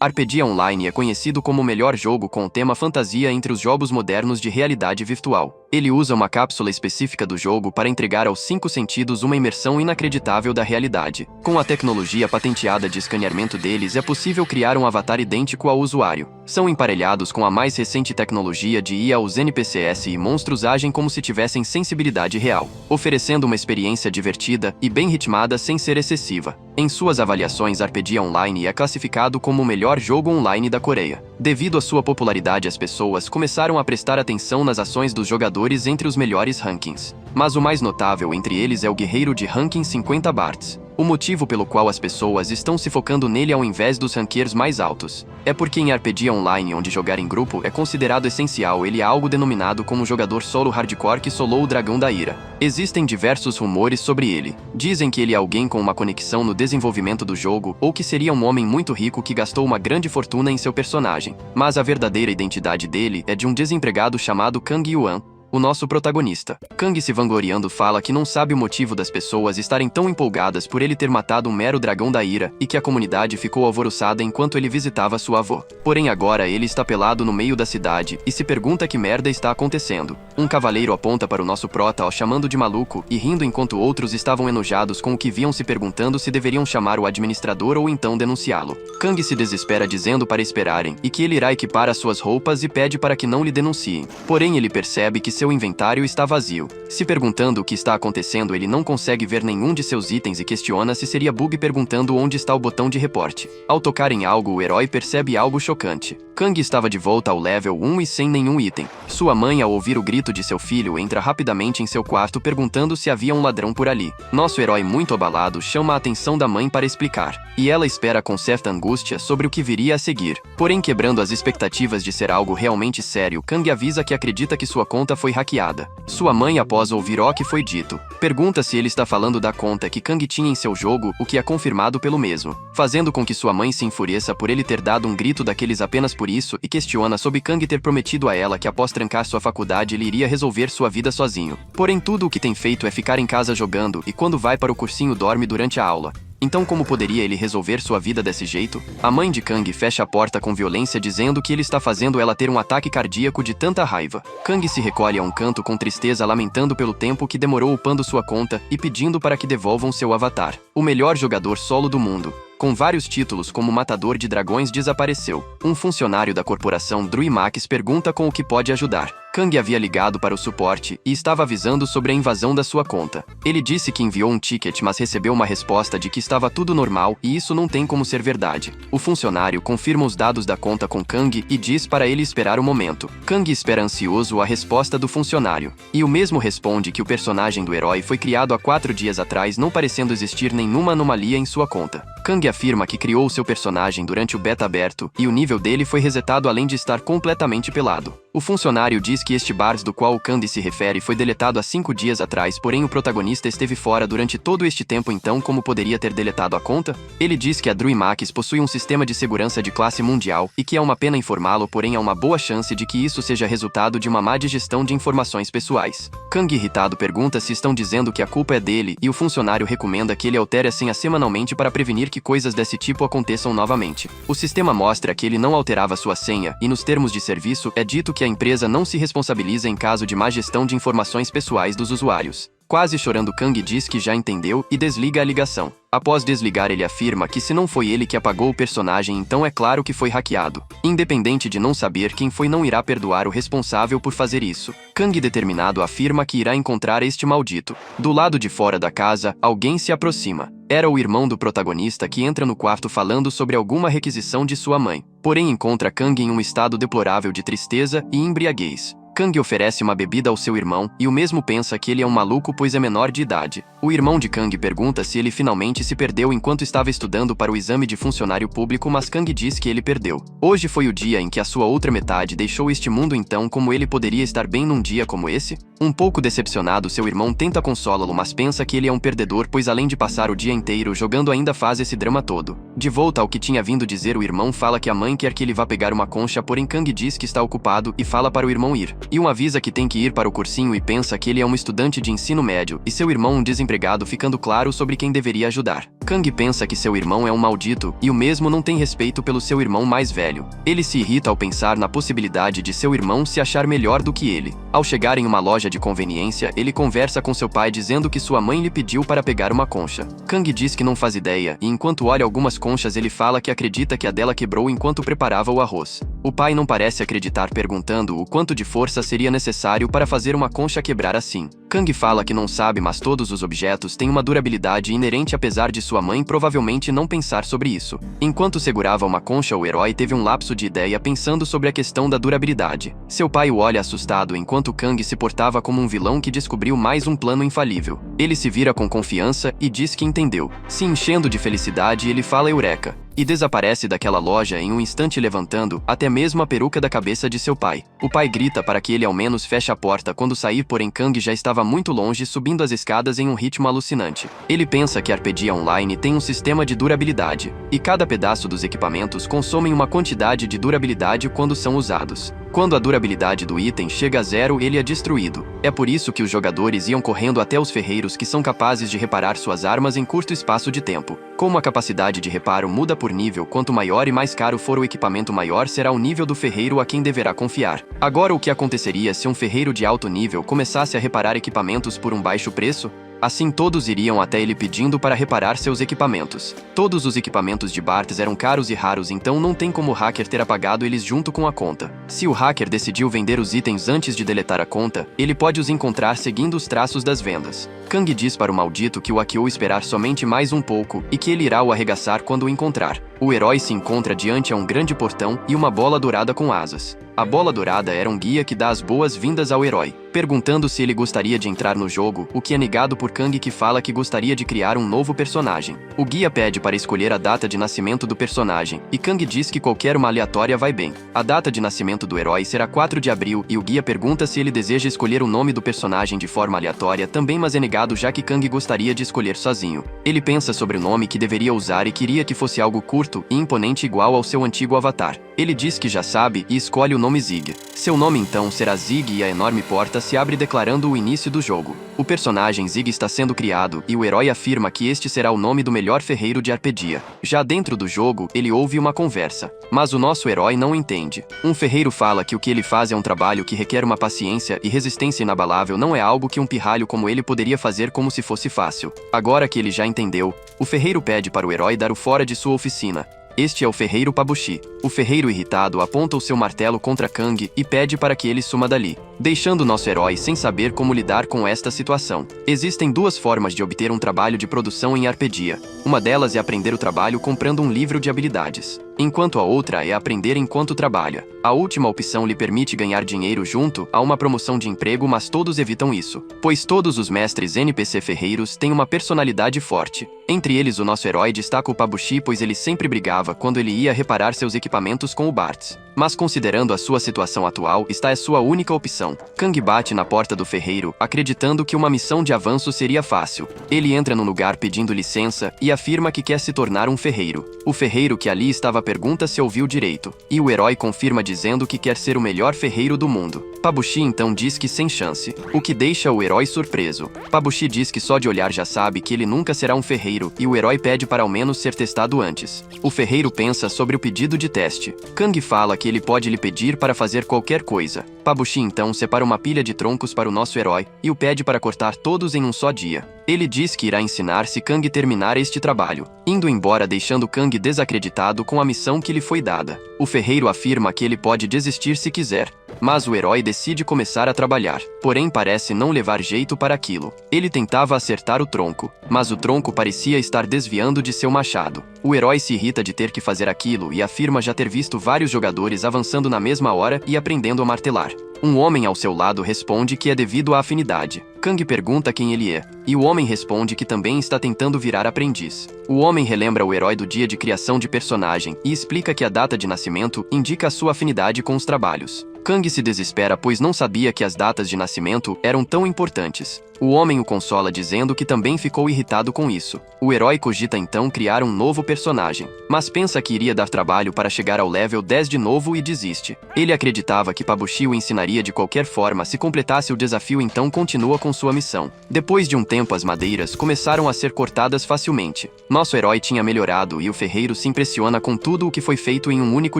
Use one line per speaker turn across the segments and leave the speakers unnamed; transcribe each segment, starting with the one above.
RPG Online é conhecido como o melhor jogo com o tema fantasia entre os jogos modernos de realidade virtual. Ele usa uma cápsula específica do jogo para entregar aos 5 sentidos uma imersão inacreditável da realidade. Com a tecnologia patenteada de escaneamento deles, é possível criar um avatar idêntico ao usuário. São emparelhados com a mais recente tecnologia de IA. Os NPCs e monstros agem como se tivessem sensibilidade real, oferecendo uma experiência divertida e bem ritmada sem ser excessiva. Em suas avaliações, RPG Online é classificado como o melhor jogo online da Coreia. Devido à sua popularidade, as pessoas começaram a prestar atenção nas ações dos jogadores entre os melhores rankings. Mas o mais notável entre eles é o guerreiro de ranking 50 Barts. O motivo pelo qual as pessoas estão se focando nele ao invés dos rankers mais altos é porque em RPG Online, onde jogar em grupo é considerado essencial, ele é algo denominado como jogador solo hardcore que solou o Dragão da Ira. Existem diversos rumores sobre ele. Dizem que ele é alguém com uma conexão no desenvolvimento do jogo, ou que seria um homem muito rico que gastou uma grande fortuna em seu personagem. Mas a verdadeira identidade dele é de um desempregado chamado Kang Yuan, o nosso protagonista. Kang, se vangloriando, fala que não sabe o motivo das pessoas estarem tão empolgadas por ele ter matado um mero dragão da ira e que a comunidade ficou alvoroçada enquanto ele visitava sua avó. Porém agora ele está pelado no meio da cidade e se pergunta que merda está acontecendo. Um cavaleiro aponta para o nosso prota, o chamando de maluco e rindo, enquanto outros estavam enojados com o que viam, se perguntando se deveriam chamar o administrador ou então denunciá-lo. Kang se desespera dizendo para esperarem e que ele irá equipar as suas roupas e pede para que não lhe denunciem. Porém ele percebe que seu inventário está vazio. Se perguntando o que está acontecendo, ele não consegue ver nenhum de seus itens e questiona se seria bug, perguntando onde está o botão de reporte. Ao tocar em algo, o herói percebe algo chocante. Kang estava de volta ao level 1 e sem nenhum item. Sua mãe, ao ouvir o grito de seu filho, entra rapidamente em seu quarto perguntando se havia um ladrão por ali. Nosso herói, muito abalado, chama a atenção da mãe para explicar, e ela espera com certa angústia sobre o que viria a seguir. Porém, quebrando as expectativas de ser algo realmente sério, Kang avisa que acredita que sua conta foi hackeada. Sua mãe, após ouvir o que foi dito, pergunta se ele está falando da conta que Kang tinha em seu jogo, o que é confirmado pelo mesmo, fazendo com que sua mãe se enfureça por ele ter dado um grito daqueles apenas por isso e questiona sobre Kang ter prometido a ela que após trancar sua faculdade ele iria resolver sua vida sozinho. Porém, tudo o que tem feito é ficar em casa jogando e quando vai para o cursinho dorme durante a aula. Então como poderia ele resolver sua vida desse jeito? A mãe de Kang fecha a porta com violência, dizendo que ele está fazendo ela ter um ataque cardíaco de tanta raiva. Kang se recolhe a um canto com tristeza, lamentando pelo tempo que demorou upando sua conta e pedindo para que devolvam seu avatar. O melhor jogador solo do mundo, com vários títulos como Matador de Dragões, desapareceu. Um funcionário da corporação DreamHack pergunta com o que pode ajudar. Kang havia ligado para o suporte e estava avisando sobre a invasão da sua conta. Ele disse que enviou um ticket, mas recebeu uma resposta de que estava tudo normal e isso não tem como ser verdade. O funcionário confirma os dados da conta com Kang e diz para ele esperar um momento. Kang espera ansioso a resposta do funcionário. E o mesmo responde que o personagem do herói foi criado há 4 dias atrás, não parecendo existir nenhuma anomalia em sua conta. Kang afirma que criou seu personagem durante o beta aberto e o nível dele foi resetado, além de estar completamente pelado. O funcionário diz que este Bars do qual o Kang se refere foi deletado há 5 dias atrás, porém o protagonista esteve fora durante todo este tempo, então como poderia ter deletado a conta? Ele diz que a DreamHack possui um sistema de segurança de classe mundial e que é uma pena informá-lo, porém há uma boa chance de que isso seja resultado de uma má digestão de informações pessoais. Kang, irritado, pergunta se estão dizendo que a culpa é dele e o funcionário recomenda que ele altere a senha semanalmente para prevenir que coisas desse tipo aconteçam novamente. O sistema mostra que ele não alterava sua senha e nos termos de serviço é dito que a empresa não se responsabiliza em caso de má gestão de informações pessoais dos usuários. Quase chorando, Kang diz que já entendeu e desliga a ligação. Após desligar, ele afirma que se não foi ele que apagou o personagem, então é claro que foi hackeado. Independente de não saber quem foi, não irá perdoar o responsável por fazer isso. Kang, determinado, afirma que irá encontrar este maldito. Do lado de fora da casa, alguém se aproxima. Era o irmão do protagonista, que entra no quarto falando sobre alguma requisição de sua mãe. Porém encontra Kang em um estado deplorável de tristeza e embriaguez. Kang oferece uma bebida ao seu irmão e o mesmo pensa que ele é um maluco, pois é menor de idade. O irmão de Kang pergunta se ele finalmente se perdeu enquanto estava estudando para o exame de funcionário público, mas Kang diz que ele perdeu. Hoje foi o dia em que a sua outra metade deixou este mundo, então como ele poderia estar bem num dia como esse? Um pouco decepcionado, seu irmão tenta consolá-lo, mas pensa que ele é um perdedor, pois além de passar o dia inteiro jogando ainda faz esse drama todo. De volta ao que tinha vindo dizer, o irmão fala que a mãe quer que ele vá pegar uma concha, porém Kang diz que está ocupado e fala para o irmão ir. E avisa que tem que ir para o cursinho e pensa que ele é um estudante de ensino médio e seu irmão um desempregado desempregado, ficando claro sobre quem deveria ajudar. Kang pensa que seu irmão é um maldito, e o mesmo não tem respeito pelo seu irmão mais velho. Ele se irrita ao pensar na possibilidade de seu irmão se achar melhor do que ele. Ao chegar em uma loja de conveniência, ele conversa com seu pai dizendo que sua mãe lhe pediu para pegar uma concha. Kang diz que não faz ideia, e enquanto olha algumas conchas ele fala que acredita que a dela quebrou enquanto preparava o arroz. O pai não parece acreditar, perguntando o quanto de força seria necessário para fazer uma concha quebrar assim. Kang fala que não sabe, mas todos os objetos têm uma durabilidade inerente, apesar de sua mãe provavelmente não pensar sobre isso. Enquanto segurava uma concha, o herói teve um lapso de ideia pensando sobre a questão da durabilidade. Seu pai o olha assustado enquanto Kang se portava como um vilão que descobriu mais um plano infalível. Ele se vira com confiança e diz que entendeu. Se enchendo de felicidade, ele fala Eureka! E desaparece daquela loja em um instante, levantando até mesmo a peruca da cabeça de seu pai. O pai grita para que ele ao menos feche a porta quando sair, porém Kang já estava muito longe, subindo as escadas em um ritmo alucinante. Ele pensa que RPG Online tem um sistema de durabilidade, e cada pedaço dos equipamentos consomem uma quantidade de durabilidade quando são usados. Quando a durabilidade do item chega a zero, ele é destruído. É por isso que os jogadores iam correndo até os ferreiros, que são capazes de reparar suas armas em curto espaço de tempo. Como a capacidade de reparo muda por nível, quanto maior e mais caro for o equipamento, maior será o nível do ferreiro a quem deverá confiar. Agora, o que aconteceria se um ferreiro de alto nível começasse a reparar equipamentos por um baixo preço? Assim todos iriam até ele pedindo para reparar seus equipamentos. Todos os equipamentos de Bartz eram caros e raros, então não tem como o hacker ter apagado eles junto com a conta. Se o hacker decidiu vender os itens antes de deletar a conta, ele pode os encontrar seguindo os traços das vendas. Kang diz para o maldito que o hackeou esperar somente mais um pouco e que ele irá o arregaçar quando o encontrar. O herói se encontra diante a um grande portão e uma bola dourada com asas. A bola dourada era um guia que dá as boas-vindas ao herói, perguntando se ele gostaria de entrar no jogo, o que é negado por Kang, que fala que gostaria de criar um novo personagem. O guia pede para escolher a data de nascimento do personagem, e Kang diz que qualquer uma aleatória vai bem. A data de nascimento do herói será 4 de abril, e o guia pergunta se ele deseja escolher o nome do personagem de forma aleatória também, mas é negado, já que Kang gostaria de escolher sozinho. Ele pensa sobre o nome que deveria usar e queria que fosse algo curto e imponente igual ao seu antigo avatar. Ele diz que já sabe e escolhe o nome Zig. Seu nome então será Zig, e a enorme porta se abre declarando o início do jogo. O personagem Zig está sendo criado, e o herói afirma que este será o nome do melhor ferreiro de RPG. Já dentro do jogo, ele ouve uma conversa, mas o nosso herói não entende. Um ferreiro fala que o que ele faz é um trabalho que requer uma paciência e resistência inabalável, não é algo que um pirralho como ele poderia fazer como se fosse fácil. Agora que ele já entendeu, o ferreiro pede para o herói dar o fora de sua oficina. Este é o ferreiro Pabushi. O ferreiro, irritado, aponta o seu martelo contra Kang e pede para que ele suma dali, deixando nosso herói sem saber como lidar com esta situação. Existem duas formas de obter um trabalho de produção em RPG. Uma delas é aprender o trabalho comprando um livro de habilidades, enquanto a outra é aprender enquanto trabalha. A última opção lhe permite ganhar dinheiro junto a uma promoção de emprego, mas todos evitam isso, pois todos os mestres NPC ferreiros têm uma personalidade forte. Entre eles, o nosso herói destaca o Pabushi, pois ele sempre brigava quando ele ia reparar seus equipamentos com o Bartz. Mas considerando a sua situação atual, esta é sua única opção. Kang bate na porta do ferreiro, acreditando que uma missão de avanço seria fácil. Ele entra no lugar pedindo licença e afirma que quer se tornar um ferreiro. O ferreiro que ali estava pergunta se ouviu direito, e o herói confirma dizendo que quer ser o melhor ferreiro do mundo. Pabushi então diz que sem chance, o que deixa o herói surpreso. Pabushi diz que só de olhar já sabe que ele nunca será um ferreiro, e o herói pede para ao menos ser testado antes. O ferreiro pensa sobre o pedido de teste. Kang fala que ele pode lhe pedir para fazer qualquer coisa. Pabushi então separa uma pilha de troncos para o nosso herói e o pede para cortar todos em um só dia. Ele diz que irá ensinar se Kang terminar este trabalho, indo embora deixando Kang desacreditado com a missão que lhe foi dada. O ferreiro afirma que ele pode desistir se quiser, mas o herói decide começar a trabalhar, porém parece não levar jeito para aquilo. Ele tentava acertar o tronco, mas o tronco parecia estar desviando de seu machado. O herói se irrita de ter que fazer aquilo e afirma já ter visto vários jogadores avançando na mesma hora e aprendendo a martelar. Um homem ao seu lado responde que é devido à afinidade. Kang pergunta quem ele é, e o homem responde que também está tentando virar aprendiz. O homem relembra o herói do dia de criação de personagem e explica que a data de nascimento indica a sua afinidade com os trabalhos. Kang se desespera, pois não sabia que as datas de nascimento eram tão importantes. O homem o consola dizendo que também ficou irritado com isso. O herói cogita então criar um novo personagem, mas pensa que iria dar trabalho para chegar ao level 10 de novo e desiste. Ele acreditava que Pabushi o ensinaria de qualquer forma se completasse o desafio, então continua com com sua missão. Depois de um tempo, as madeiras começaram a ser cortadas facilmente. Nosso herói tinha melhorado e o ferreiro se impressiona com tudo o que foi feito em um único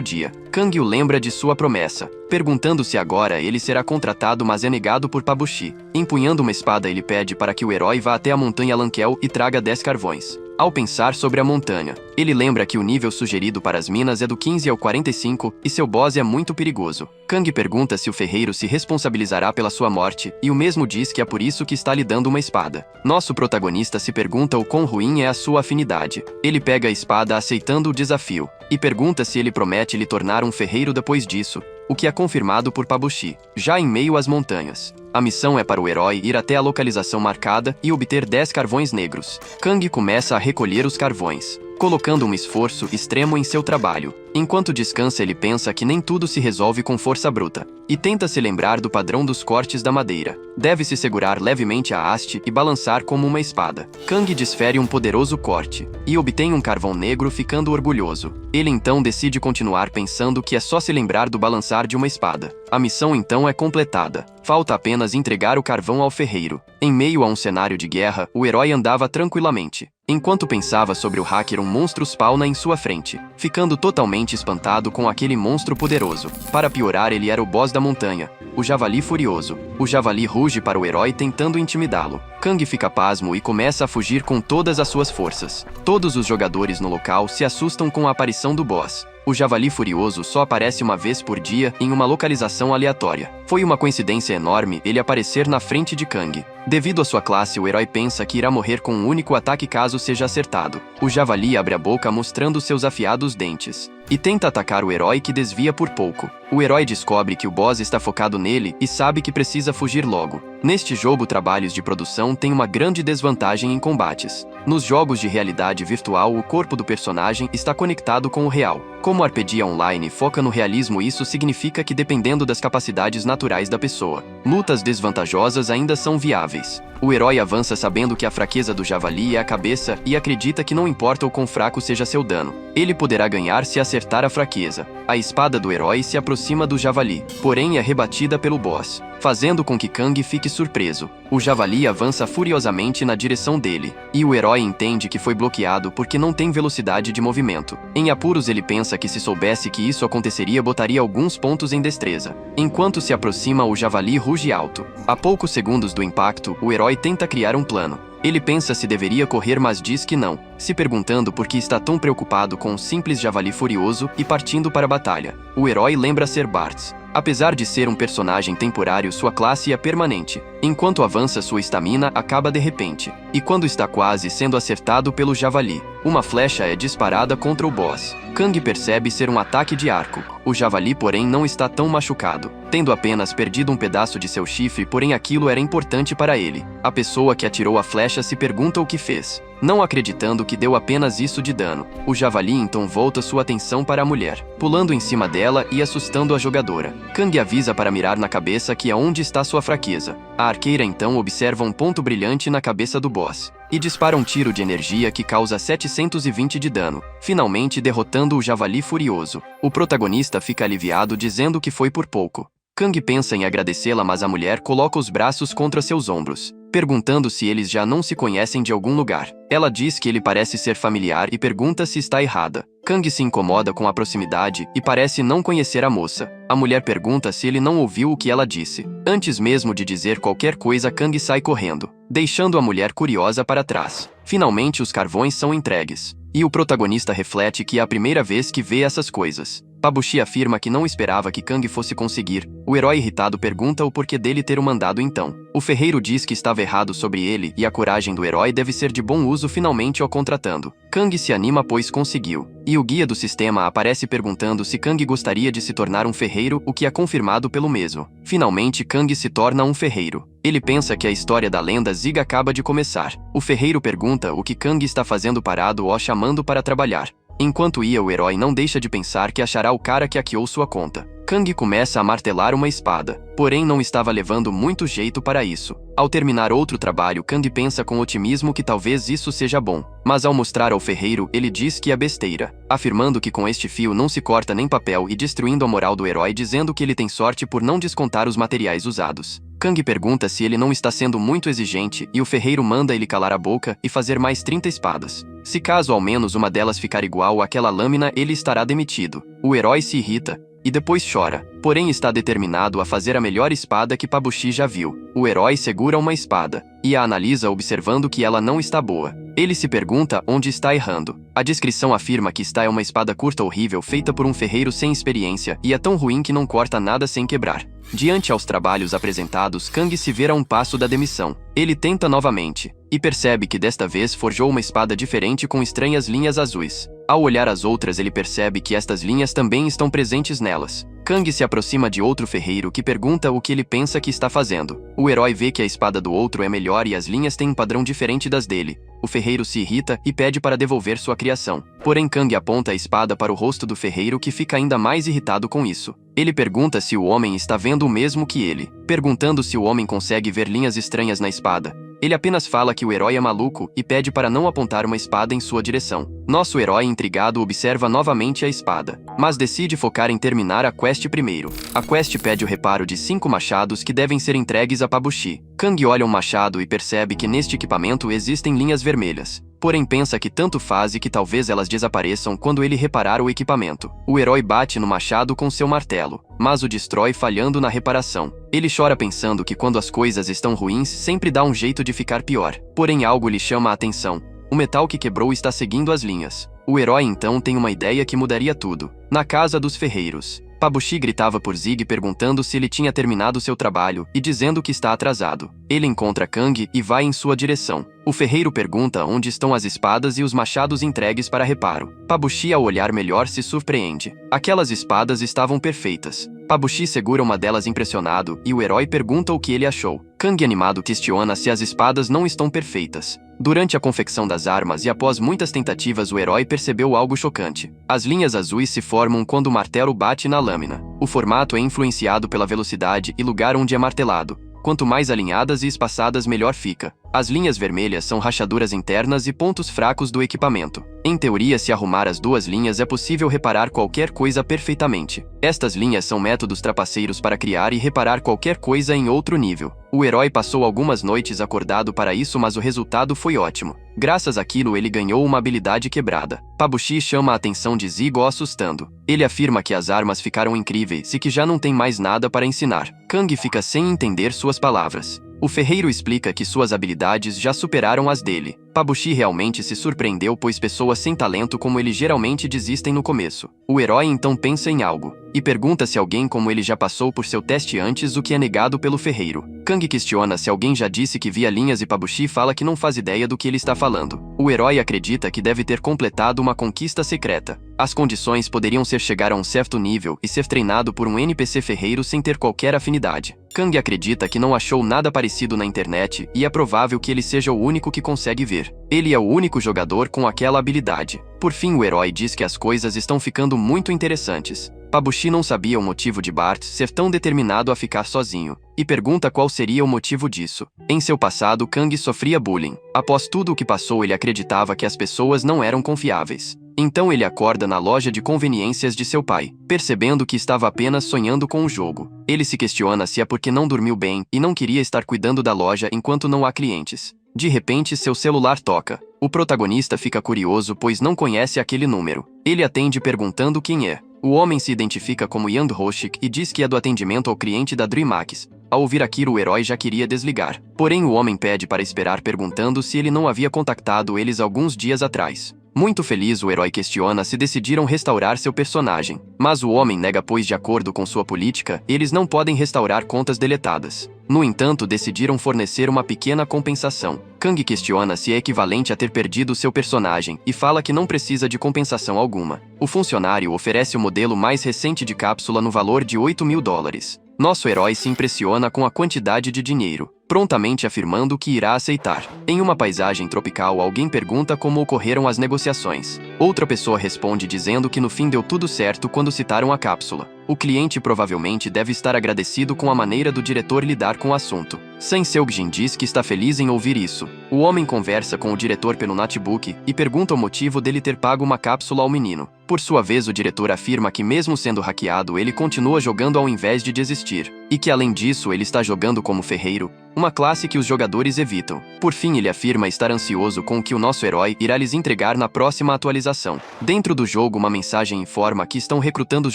dia. Kang o lembra de sua promessa, perguntando se agora ele será contratado, mas é negado por Pabushi. Empunhando uma espada, ele pede para que o herói vá até a montanha Lankel e traga 10 carvões. Ao pensar sobre a montanha, ele lembra que o nível sugerido para as minas é do 15 ao 45 e seu boss é muito perigoso. Kang pergunta se o ferreiro se responsabilizará pela sua morte e o mesmo diz que é por isso que está lhe dando uma espada. Nosso protagonista se pergunta o quão ruim é a sua afinidade. Ele pega a espada aceitando o desafio e pergunta se ele promete lhe tornar um ferreiro depois disso, o que é confirmado por Pabushi. Já em meio às montanhas, a missão é para o herói ir até a localização marcada e obter 10 carvões negros. Kang começa a recolher os carvões, colocando um esforço extremo em seu trabalho. Enquanto descansa, ele pensa que nem tudo se resolve com força bruta, e tenta se lembrar do padrão dos cortes da madeira. Deve-se segurar levemente a haste e balançar como uma espada. Kang desfere um poderoso corte, e obtém um carvão negro, ficando orgulhoso. Ele então decide continuar pensando que é só se lembrar do balançar de uma espada. A missão então é completada. Falta apenas entregar o carvão ao ferreiro. Em meio a um cenário de guerra, o herói andava tranquilamente. Enquanto pensava sobre o hacker, um monstro spawna em sua frente, ficando totalmente espantado com aquele monstro poderoso. Para piorar, ele era o boss da montanha, o Javali Furioso. O Javali ruge para o herói tentando intimidá-lo. Kang fica pasmo e começa a fugir com todas as suas forças. Todos os jogadores no local se assustam com a aparição do boss. O Javali Furioso só aparece uma vez por dia em uma localização aleatória. Foi uma coincidência enorme ele aparecer na frente de Kang. Devido à sua classe, o herói pensa que irá morrer com um único ataque caso seja acertado. O Javali abre a boca mostrando seus afiados dentes e tenta atacar o herói, que desvia por pouco. O herói descobre que o boss está focado nele e sabe que precisa fugir logo. Neste jogo, trabalhos de produção têm uma grande desvantagem em combates. Nos jogos de realidade virtual, o corpo do personagem está conectado com o real. Como RPG Online foca no realismo, isso significa que, dependendo das capacidades naturais da pessoa, lutas desvantajosas ainda são viáveis. O herói avança sabendo que a fraqueza do Javali é a cabeça e acredita que não importa o quão fraco seja seu dano, ele poderá ganhar se acertar a fraqueza. A espada do herói se aproxima do Javali, porém é rebatida pelo boss, fazendo com que Kang fique surpreso. O Javali avança furiosamente na direção dele, e o herói entende que foi bloqueado porque não tem velocidade de movimento. Em apuros, ele pensa que se soubesse que isso aconteceria, botaria alguns pontos em destreza. Enquanto se aproxima, o Javali ruge alto. A poucos segundos do impacto, o herói tenta criar um plano. Ele pensa se deveria correr, mas diz que não, se perguntando por que está tão preocupado com um simples Javali Furioso e partindo para a batalha. O herói lembra ser Bartz. Apesar de ser um personagem temporário, sua classe é permanente. Enquanto avança, sua estamina acaba de repente, e quando está quase sendo acertado pelo Javali, uma flecha é disparada contra o boss. Kang percebe ser um ataque de arco. O Javali, porém, não está tão machucado, tendo apenas perdido um pedaço de seu chifre, porém aquilo era importante para ele. A pessoa que atirou a flecha se pergunta o que fez, não acreditando que deu apenas isso de dano. O Javali então volta sua atenção para a mulher, pulando em cima dela e assustando a jogadora. Kang avisa para mirar na cabeça, que é onde está sua fraqueza. A arqueira então observa um ponto brilhante na cabeça do boss e dispara um tiro de energia que causa 720 de dano, finalmente derrotando o Javali Furioso. O protagonista fica aliviado, dizendo que foi por pouco. Kang pensa em agradecê-la, mas a mulher coloca os braços contra seus ombros, perguntando se eles já não se conhecem de algum lugar. Ela diz que ele parece ser familiar e pergunta se está errada. Kang se incomoda com a proximidade e parece não conhecer a moça. A mulher pergunta se ele não ouviu o que ela disse. Antes mesmo de dizer qualquer coisa, Kang sai correndo, deixando a mulher curiosa para trás. Finalmente, os carvões são entregues, e o protagonista reflete que é a primeira vez que vê essas coisas. Pabushi afirma que não esperava que Kang fosse conseguir. O herói irritado pergunta o porquê dele ter o mandado então. O ferreiro diz que estava errado sobre ele e a coragem do herói deve ser de bom uso, finalmente o contratando. Kang se anima pois conseguiu. E o guia do sistema aparece perguntando se Kang gostaria de se tornar um ferreiro, o que é confirmado pelo mesmo. Finalmente, Kang se torna um ferreiro. Ele pensa que a história da lenda Zig acaba de começar. O ferreiro pergunta o que Kang está fazendo parado, o chamando para trabalhar. Enquanto ia, o herói não deixa de pensar que achará o cara que hackeou sua conta. Kang começa a martelar uma espada, porém não estava levando muito jeito para isso. Ao terminar outro trabalho, Kang pensa com otimismo que talvez isso seja bom, mas ao mostrar ao ferreiro, ele diz que é besteira, afirmando que com este fio não se corta nem papel e destruindo a moral do herói, dizendo que ele tem sorte por não descontar os materiais usados. Kang pergunta se ele não está sendo muito exigente e o ferreiro manda ele calar a boca e fazer mais 30 espadas. Se caso ao menos uma delas ficar igual àquela lâmina, ele estará demitido. O herói se irrita e depois chora, porém está determinado a fazer a melhor espada que Pabuchi já viu. O herói segura uma espada e a analisa observando que ela não está boa. Ele se pergunta onde está errando. A descrição afirma que esta é uma espada curta horrível feita por um ferreiro sem experiência e é tão ruim que não corta nada sem quebrar. Diante aos trabalhos apresentados, Kang se vê a um passo da demissão. Ele tenta novamente e percebe que desta vez forjou uma espada diferente com estranhas linhas azuis. Ao olhar as outras, ele percebe que estas linhas também estão presentes nelas. Kang se aproxima de outro ferreiro que pergunta o que ele pensa que está fazendo. O herói vê que a espada do outro é melhor e as linhas têm um padrão diferente das dele. O ferreiro se irrita e pede para devolver sua criação. Porém, Kang aponta a espada para o rosto do ferreiro, que fica ainda mais irritado com isso. Ele pergunta se o homem está vendo o mesmo que ele. Perguntando se o homem consegue ver linhas estranhas na espada, ele apenas fala que o herói é maluco e pede para não apontar uma espada em sua direção. Nosso herói, intrigado, observa novamente a espada, mas decide focar em terminar a quest primeiro. A quest pede o reparo de 5 machados que devem ser entregues a Pabuchi. Kang olha um machado e percebe que neste equipamento existem linhas vermelhas. Porém pensa que tanto faz e que talvez elas desapareçam quando ele reparar o equipamento. O herói bate no machado com seu martelo, mas o destrói falhando na reparação. Ele chora pensando que quando as coisas estão ruins sempre dá um jeito de ficar pior. Porém algo lhe chama a atenção. O metal que quebrou está seguindo as linhas. O herói então tem uma ideia que mudaria tudo. Na casa dos ferreiros, Pabuchi gritava por Zig perguntando se ele tinha terminado seu trabalho e dizendo que está atrasado. Ele encontra Kang e vai em sua direção. O ferreiro pergunta onde estão as espadas e os machados entregues para reparo. Pabuchi, ao olhar melhor, se surpreende. Aquelas espadas estavam perfeitas. Pabuchi segura uma delas impressionado e o herói pergunta o que ele achou. Kang, animado, questiona se as espadas não estão perfeitas. Durante a confecção das armas e após muitas tentativas, o herói percebeu algo chocante. As linhas azuis se formam quando o martelo bate na lâmina. O formato é influenciado pela velocidade e lugar onde é martelado. Quanto mais alinhadas e espaçadas, melhor fica. As linhas vermelhas são rachaduras internas e pontos fracos do equipamento. Em teoria, se arrumar as duas linhas, é possível reparar qualquer coisa perfeitamente. Estas linhas são métodos trapaceiros para criar e reparar qualquer coisa em outro nível. O herói passou algumas noites acordado para isso, mas o resultado foi ótimo. Graças àquilo, ele ganhou uma habilidade quebrada. Pabuchi chama a atenção de Zigo, assustando. Ele afirma que as armas ficaram incríveis e que já não tem mais nada para ensinar. Kang fica sem entender suas palavras. O ferreiro explica que suas habilidades já superaram as dele. Pabuchi realmente se surpreendeu, pois pessoas sem talento como ele geralmente desistem no começo. O herói então pensa em algo e pergunta se alguém como ele já passou por seu teste antes, o que é negado pelo ferreiro. Kang questiona se alguém já disse que via linhas e Pabuchi fala que não faz ideia do que ele está falando. O herói acredita que deve ter completado uma conquista secreta. As condições poderiam ser chegar a um certo nível e ser treinado por um NPC ferreiro sem ter qualquer afinidade. Kang acredita que não achou nada parecido na internet e é provável que ele seja o único que consegue ver. Ele é o único jogador com aquela habilidade. Por fim, o herói diz que as coisas estão ficando muito interessantes. Pabuchi não sabia o motivo de Bart ser tão determinado a ficar sozinho, e pergunta qual seria o motivo disso. Em seu passado, Kang sofria bullying. Após tudo o que passou, ele acreditava que as pessoas não eram confiáveis. Então ele acorda na loja de conveniências de seu pai, percebendo que estava apenas sonhando com o jogo. Ele se questiona se é porque não dormiu bem e não queria estar cuidando da loja enquanto não há clientes. De repente, seu celular toca. O protagonista fica curioso, pois não conhece aquele número. Ele atende perguntando quem é. O homem se identifica como Yang Hoshik e diz que é do atendimento ao cliente da DreamHack. Ao ouvir aquilo, o herói já queria desligar. Porém, o homem pede para esperar, perguntando se ele não havia contactado eles alguns dias atrás. Muito feliz, o herói questiona se decidiram restaurar seu personagem. Mas o homem nega, pois de acordo com sua política, eles não podem restaurar contas deletadas. No entanto, decidiram fornecer uma pequena compensação. Kang questiona se é equivalente a ter perdido seu personagem e fala que não precisa de compensação alguma. O funcionário oferece o modelo mais recente de cápsula no valor de $8.000. Nosso herói se impressiona com a quantidade de dinheiro, prontamente afirmando que irá aceitar. Em uma paisagem tropical, alguém pergunta como ocorreram as negociações. Outra pessoa responde dizendo que no fim deu tudo certo quando citaram a cápsula. O cliente provavelmente deve estar agradecido com a maneira do diretor lidar com o assunto. Sang Seok-jin diz que está feliz em ouvir isso. O homem conversa com o diretor pelo notebook e pergunta o motivo dele ter pago uma cápsula ao menino. Por sua vez, o diretor afirma que mesmo sendo hackeado, ele continua jogando ao invés de desistir. E que além disso, ele está jogando como ferreiro, uma classe que os jogadores evitam. Por fim, ele afirma estar ansioso com o que o nosso herói irá lhes entregar na próxima atualização. Dentro do jogo, uma mensagem informa que estão recrutando os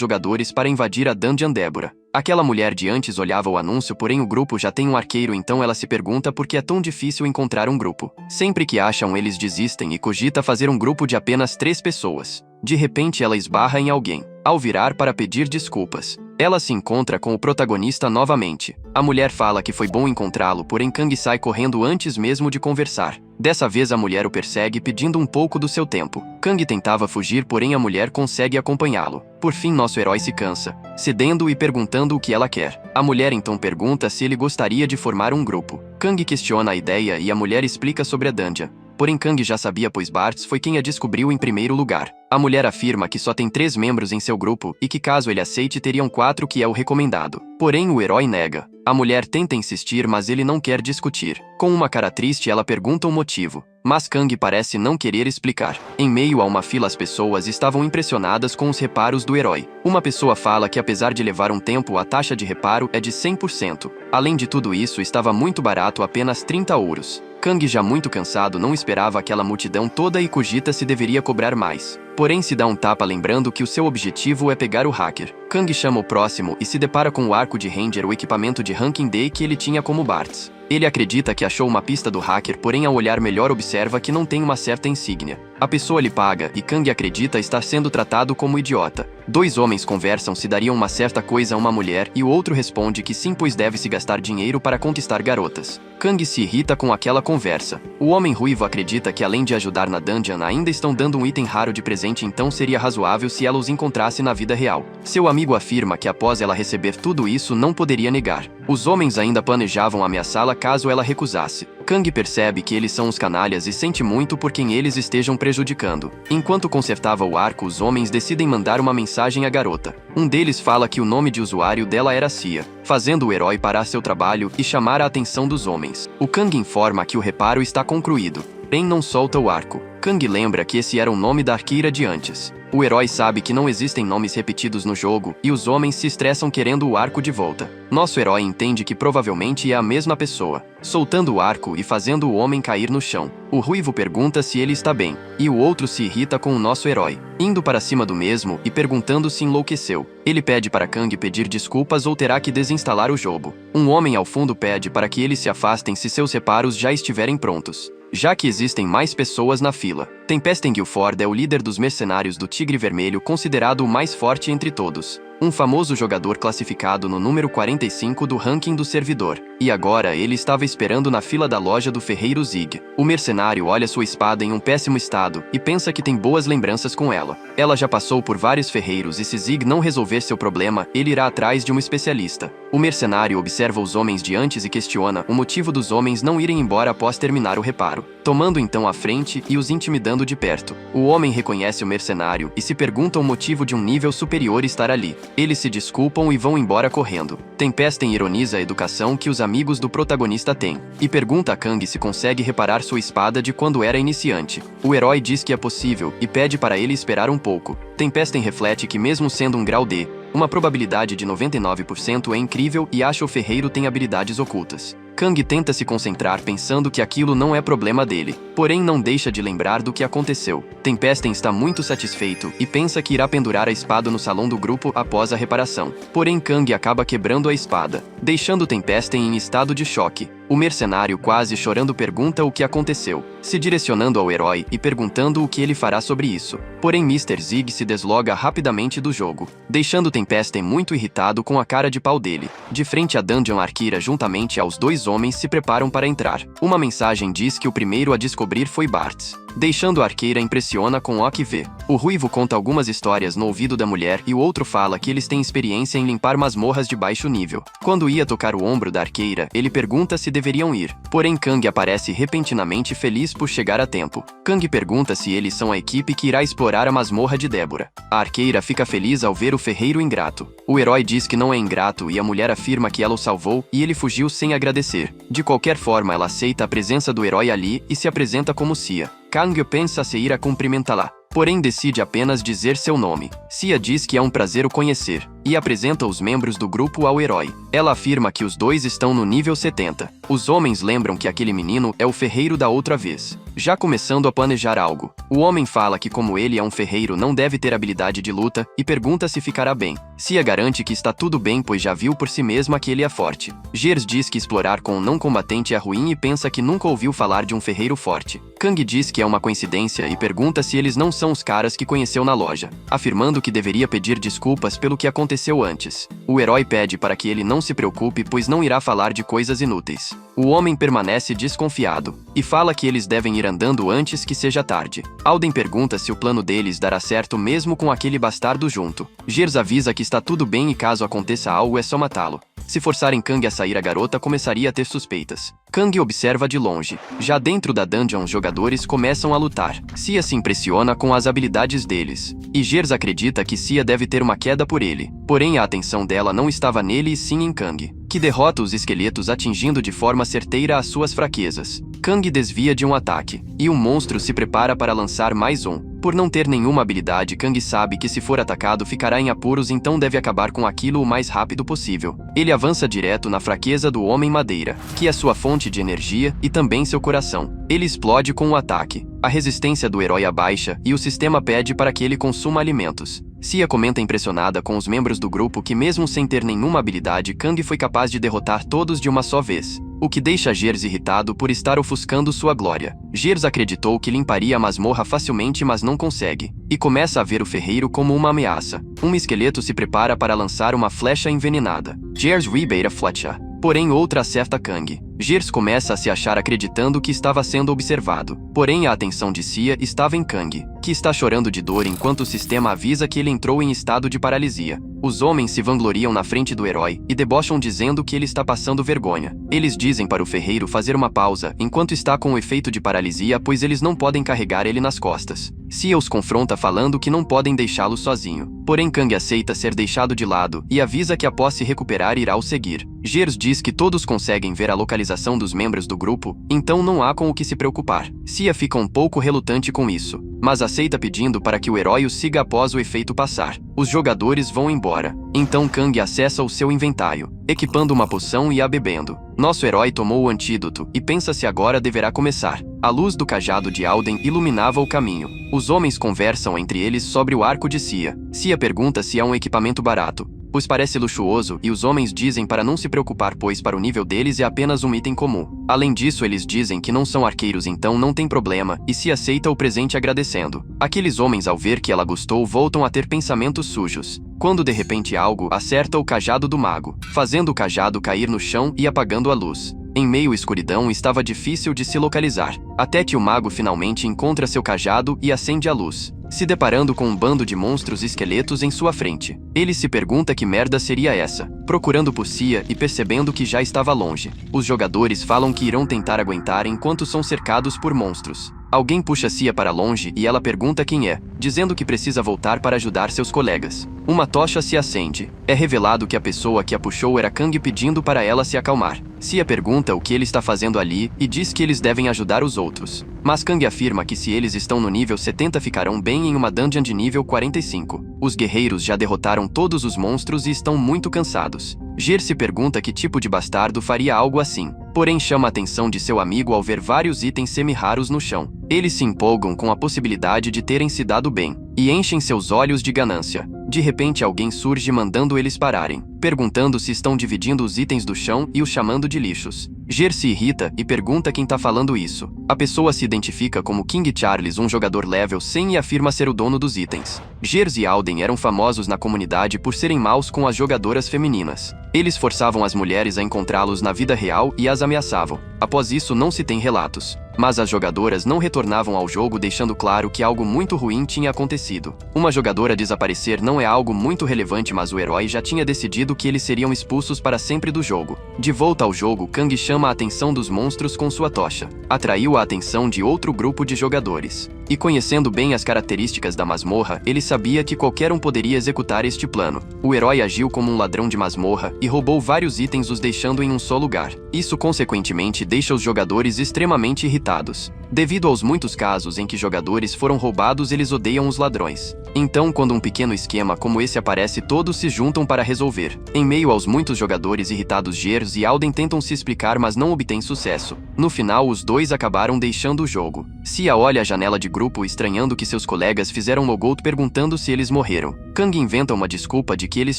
jogadores para invadir a Dungeon Débora. Aquela mulher de antes olhava o anúncio, porém o grupo já tem um arqueiro, então ela se pergunta por que é tão difícil encontrar um grupo. Sempre que acham, eles desistem e cogita fazer um grupo de apenas 3 pessoas. De repente ela esbarra em alguém. Ao virar para pedir desculpas, ela se encontra com o protagonista novamente. A mulher fala que foi bom encontrá-lo, porém Kang sai correndo antes mesmo de conversar. Dessa vez a mulher o persegue pedindo um pouco do seu tempo. Kang tentava fugir, porém a mulher consegue acompanhá-lo. Por fim, nosso herói se cansa, cedendo e perguntando o que ela quer. A mulher então pergunta se ele gostaria de formar um grupo. Kang questiona a ideia e a mulher explica sobre a dungeon. Porém Kang já sabia, pois Bartz foi quem a descobriu em primeiro lugar. A mulher afirma que só tem 3 membros em seu grupo e que caso ele aceite teriam 4, que é o recomendado. Porém o herói nega. A mulher tenta insistir, mas ele não quer discutir. Com uma cara triste, ela pergunta o motivo, mas Kang parece não querer explicar. Em meio a uma fila, as pessoas estavam impressionadas com os reparos do herói. Uma pessoa fala que apesar de levar um tempo, a taxa de reparo é de 100%. Além de tudo isso, estava muito barato, apenas 30 ouros. Kang, já muito cansado, não esperava aquela multidão toda e cogita se deveria cobrar mais. Porém se dá um tapa lembrando que o seu objetivo é pegar o hacker. Kang chama o próximo e se depara com o arco de Ranger, o equipamento de Ranking Day que ele tinha como Bartz. Ele acredita que achou uma pista do hacker, porém ao olhar melhor observa que não tem uma certa insígnia. A pessoa lhe paga e Kang acredita estar sendo tratado como idiota. 2 homens conversam se dariam uma certa coisa a uma mulher e o outro responde que sim, pois deve-se gastar dinheiro para conquistar garotas. Kang se irrita com aquela conversa. O homem ruivo acredita que além de ajudar na dungeon ainda estão dando um item raro de presente, então seria razoável se ela os encontrasse na vida real. Seu amigo afirma que após ela receber tudo isso não poderia negar. Os homens ainda planejavam ameaçá-la caso ela recusasse. Kang percebe que eles são os canalhas e sente muito por quem eles estejam prejudicando. Enquanto consertava o arco, os homens decidem mandar uma mensagem à garota. Um deles fala que o nome de usuário dela era Cia, fazendo o herói parar seu trabalho e chamar a atenção dos homens. O Kang informa que o reparo está concluído, porém não solta o arco. Kang lembra que esse era o nome da arqueira de antes. O herói sabe que não existem nomes repetidos no jogo e os homens se estressam querendo o arco de volta. Nosso herói entende que provavelmente é a mesma pessoa, soltando o arco e fazendo o homem cair no chão. O ruivo pergunta se ele está bem, e o outro se irrita com o nosso herói, indo para cima do mesmo e perguntando se enlouqueceu. Ele pede para Kang pedir desculpas ou terá que desinstalar o jogo. Um homem ao fundo pede para que eles se afastem se seus reparos já estiverem prontos, já que existem mais pessoas na fila. Tempesten Guilford é o líder dos mercenários do Tigre Vermelho, considerado o mais forte entre todos. Um famoso jogador classificado no número 45 do ranking do servidor. E agora ele estava esperando na fila da loja do ferreiro Zig. O mercenário olha sua espada em um péssimo estado e pensa que tem boas lembranças com ela. Ela já passou por vários ferreiros e se Zig não resolver seu problema, ele irá atrás de um especialista. O mercenário observa os homens de antes e questiona o motivo dos homens não irem embora após terminar o reparo, tomando então a frente e os intimidando de perto. O homem reconhece o mercenário e se pergunta o motivo de um nível superior estar ali. Eles se desculpam e vão embora correndo. Tempesten ironiza a educação que os amigos do protagonista têm e pergunta a Kang se consegue reparar sua espada de quando era iniciante. O herói diz que é possível e pede para ele esperar um pouco. Tempesten reflete que mesmo sendo um grau D, uma probabilidade de 99% é incrível e acha o ferreiro tem habilidades ocultas. Kang tenta se concentrar pensando que aquilo não é problema dele, porém não deixa de lembrar do que aconteceu. Tempesten está muito satisfeito e pensa que irá pendurar a espada no salão do grupo após a reparação. Porém Kang acaba quebrando a espada, deixando Tempesten em estado de choque. O mercenário, quase chorando, pergunta o que aconteceu, se direcionando ao herói e perguntando o que ele fará sobre isso. Porém Mr. Zig se desloga rapidamente do jogo, deixando Tempesten muito irritado com a cara de pau dele. De frente à Dungeon, Arkira juntamente aos 2 homens se preparam para entrar. Uma mensagem diz que o primeiro a descobrir foi Bartz. deixando a arqueira impressiona com o que vê. O ruivo conta algumas histórias no ouvido da mulher e o outro fala que eles têm experiência em limpar masmorras de baixo nível. Quando ia tocar o ombro da arqueira, ele pergunta se deveriam ir. Porém, Kang aparece repentinamente feliz por chegar a tempo. Kang pergunta se eles são a equipe que irá explorar a masmorra de Débora. A arqueira fica feliz ao ver o ferreiro ingrato. O herói diz que não é ingrato e a mulher afirma que ela o salvou e ele fugiu sem agradecer. De qualquer forma, ela aceita a presença do herói ali e se apresenta como Cia. Kang pensa se ir a cumprimentá-la, porém decide apenas dizer seu nome. Cia diz que é um prazer o conhecer, e apresenta os membros do grupo ao herói. Ela afirma que os dois estão no nível 70. Os homens lembram que aquele menino é o ferreiro da outra vez, já começando a planejar algo. O homem fala que como ele é um ferreiro não deve ter habilidade de luta, e pergunta se ficará bem. Cia garante que está tudo bem pois já viu por si mesma que ele é forte. Gers diz que explorar com um não combatente é ruim e pensa que nunca ouviu falar de um ferreiro forte. Kang diz que é uma coincidência e pergunta se eles não são os caras que conheceu na loja, afirmando que deveria pedir desculpas pelo que aconteceu antes. O herói pede para que ele não se preocupe pois não irá falar de coisas inúteis. O homem permanece desconfiado, e fala que eles devem ir andando antes que seja tarde. Alden pergunta se o plano deles dará certo mesmo com aquele bastardo junto. Gers avisa que está tudo bem e caso aconteça algo é só matá-lo. Se forçarem Kang a sair, a garota começaria a ter suspeitas. Kang observa de longe. Já dentro da dungeon, os jogadores começam a lutar. Cia se impressiona com as habilidades deles, e Gers acredita que Cia deve ter uma queda por ele. Porém, a atenção dela não estava nele e sim em Kang, que derrota os esqueletos atingindo de forma certeira as suas fraquezas. Kang desvia de um ataque, e um monstro se prepara para lançar mais um. Por não ter nenhuma habilidade, Kang sabe que se for atacado ficará em apuros, então deve acabar com aquilo o mais rápido possível. Ele avança direto na fraqueza do Homem-Madeira, que é sua fonte de energia e também seu coração. Ele explode com o ataque. A resistência do herói abaixa e o sistema pede para que ele consuma alimentos. Cia comenta impressionada com os membros do grupo que mesmo sem ter nenhuma habilidade, Kang foi capaz de derrotar todos de uma só vez, o que deixa Gers irritado por estar ofuscando sua glória. Gers acreditou que limparia a masmorra facilmente, mas não consegue, e começa a ver o ferreiro como uma ameaça. Um esqueleto se prepara para lançar uma flecha envenenada. Gers ribeira flecha, porém outra acerta Kang. Gers começa a se achar acreditando que estava sendo observado, porém a atenção de Cia estava em Kang, que está chorando de dor enquanto o sistema avisa que ele entrou em estado de paralisia. Os homens se vangloriam na frente do herói e debocham dizendo que ele está passando vergonha. Eles dizem para o ferreiro fazer uma pausa enquanto está com o efeito de paralisia, pois eles não podem carregar ele nas costas. Cia os confronta falando que não podem deixá-lo sozinho. Porém, Kang aceita ser deixado de lado e avisa que após se recuperar irá o seguir. Gers diz que todos conseguem ver a localização dos membros do grupo, então não há com o que se preocupar. Cia fica um pouco relutante com isso, mas aceita pedindo para que o herói o siga após o efeito passar. Os jogadores vão embora. Então Kang acessa o seu inventário, equipando uma poção e a bebendo. Nosso herói tomou o antídoto e pensa se agora deverá começar. A luz do cajado de Alden iluminava o caminho. Os homens conversam entre eles sobre o arco de Cia. Cia pergunta se é um equipamento barato, pois parece luxuoso, e os homens dizem para não se preocupar pois para o nível deles é apenas um item comum. Além disso, eles dizem que não são arqueiros, então não tem problema, e Cia aceita o presente agradecendo. Aqueles homens, ao ver que ela gostou, voltam a ter pensamentos sujos, quando de repente algo acerta o cajado do mago, fazendo o cajado cair no chão e apagando a luz. Em meio à escuridão estava difícil de se localizar, até que o mago finalmente encontra seu cajado e acende a luz, se deparando com um bando de monstros esqueletos em sua frente. Ele se pergunta que merda seria essa, procurando por Cia e percebendo que já estava longe. Os jogadores falam que irão tentar aguentar enquanto são cercados por monstros. Alguém puxa Cia para longe e ela pergunta quem é, dizendo que precisa voltar para ajudar seus colegas. Uma tocha se acende. É revelado que a pessoa que a puxou era Kang, pedindo para ela se acalmar. Cia pergunta o que ele está fazendo ali e diz que eles devem ajudar os outros. Mas Kang afirma que se eles estão no nível 70 ficarão bem em uma dungeon de nível 45. Os guerreiros já derrotaram todos os monstros e estão muito cansados. Gers se pergunta que tipo de bastardo faria algo assim, porém chama a atenção de seu amigo ao ver vários itens semi-raros no chão. Eles se empolgam com a possibilidade de terem se dado bem, e enchem seus olhos de ganância. De repente alguém surge mandando eles pararem, perguntando se estão dividindo os itens do chão e os chamando de lixos. Gers se irrita e pergunta quem tá falando isso. A pessoa se identifica como King Charles, um jogador level 100, e afirma ser o dono dos itens. Gers e Alden eram famosos na comunidade por serem maus com as jogadoras femininas. Eles forçavam as mulheres a encontrá-los na vida real e as ameaçavam. Após isso não se tem relatos. mas as jogadoras não retornavam ao jogo, deixando claro que algo muito ruim tinha acontecido. Uma jogadora desaparecer não é algo muito relevante, mas o herói já tinha decidido que eles seriam expulsos para sempre do jogo. De volta ao jogo, Kang chama a atenção dos monstros com sua tocha. Atraiu a atenção de outro grupo de jogadores. E conhecendo bem as características da masmorra, ele sabia que qualquer um poderia executar este plano. O herói agiu como um ladrão de masmorra e roubou vários itens, os deixando em um só lugar. Isso consequentemente deixa os jogadores extremamente irritados. Devido aos muitos casos em que jogadores foram roubados, eles odeiam os ladrões. Então, quando um pequeno esquema como esse aparece, todos se juntam para resolver. Em meio aos muitos jogadores irritados, Gears e Alden tentam se explicar, mas não obtêm sucesso. No final, os dois acabaram deixando o jogo. Cia olha a janela de grupo, estranhando que seus colegas fizeram logout, perguntando se eles morreram. Kang inventa uma desculpa de que eles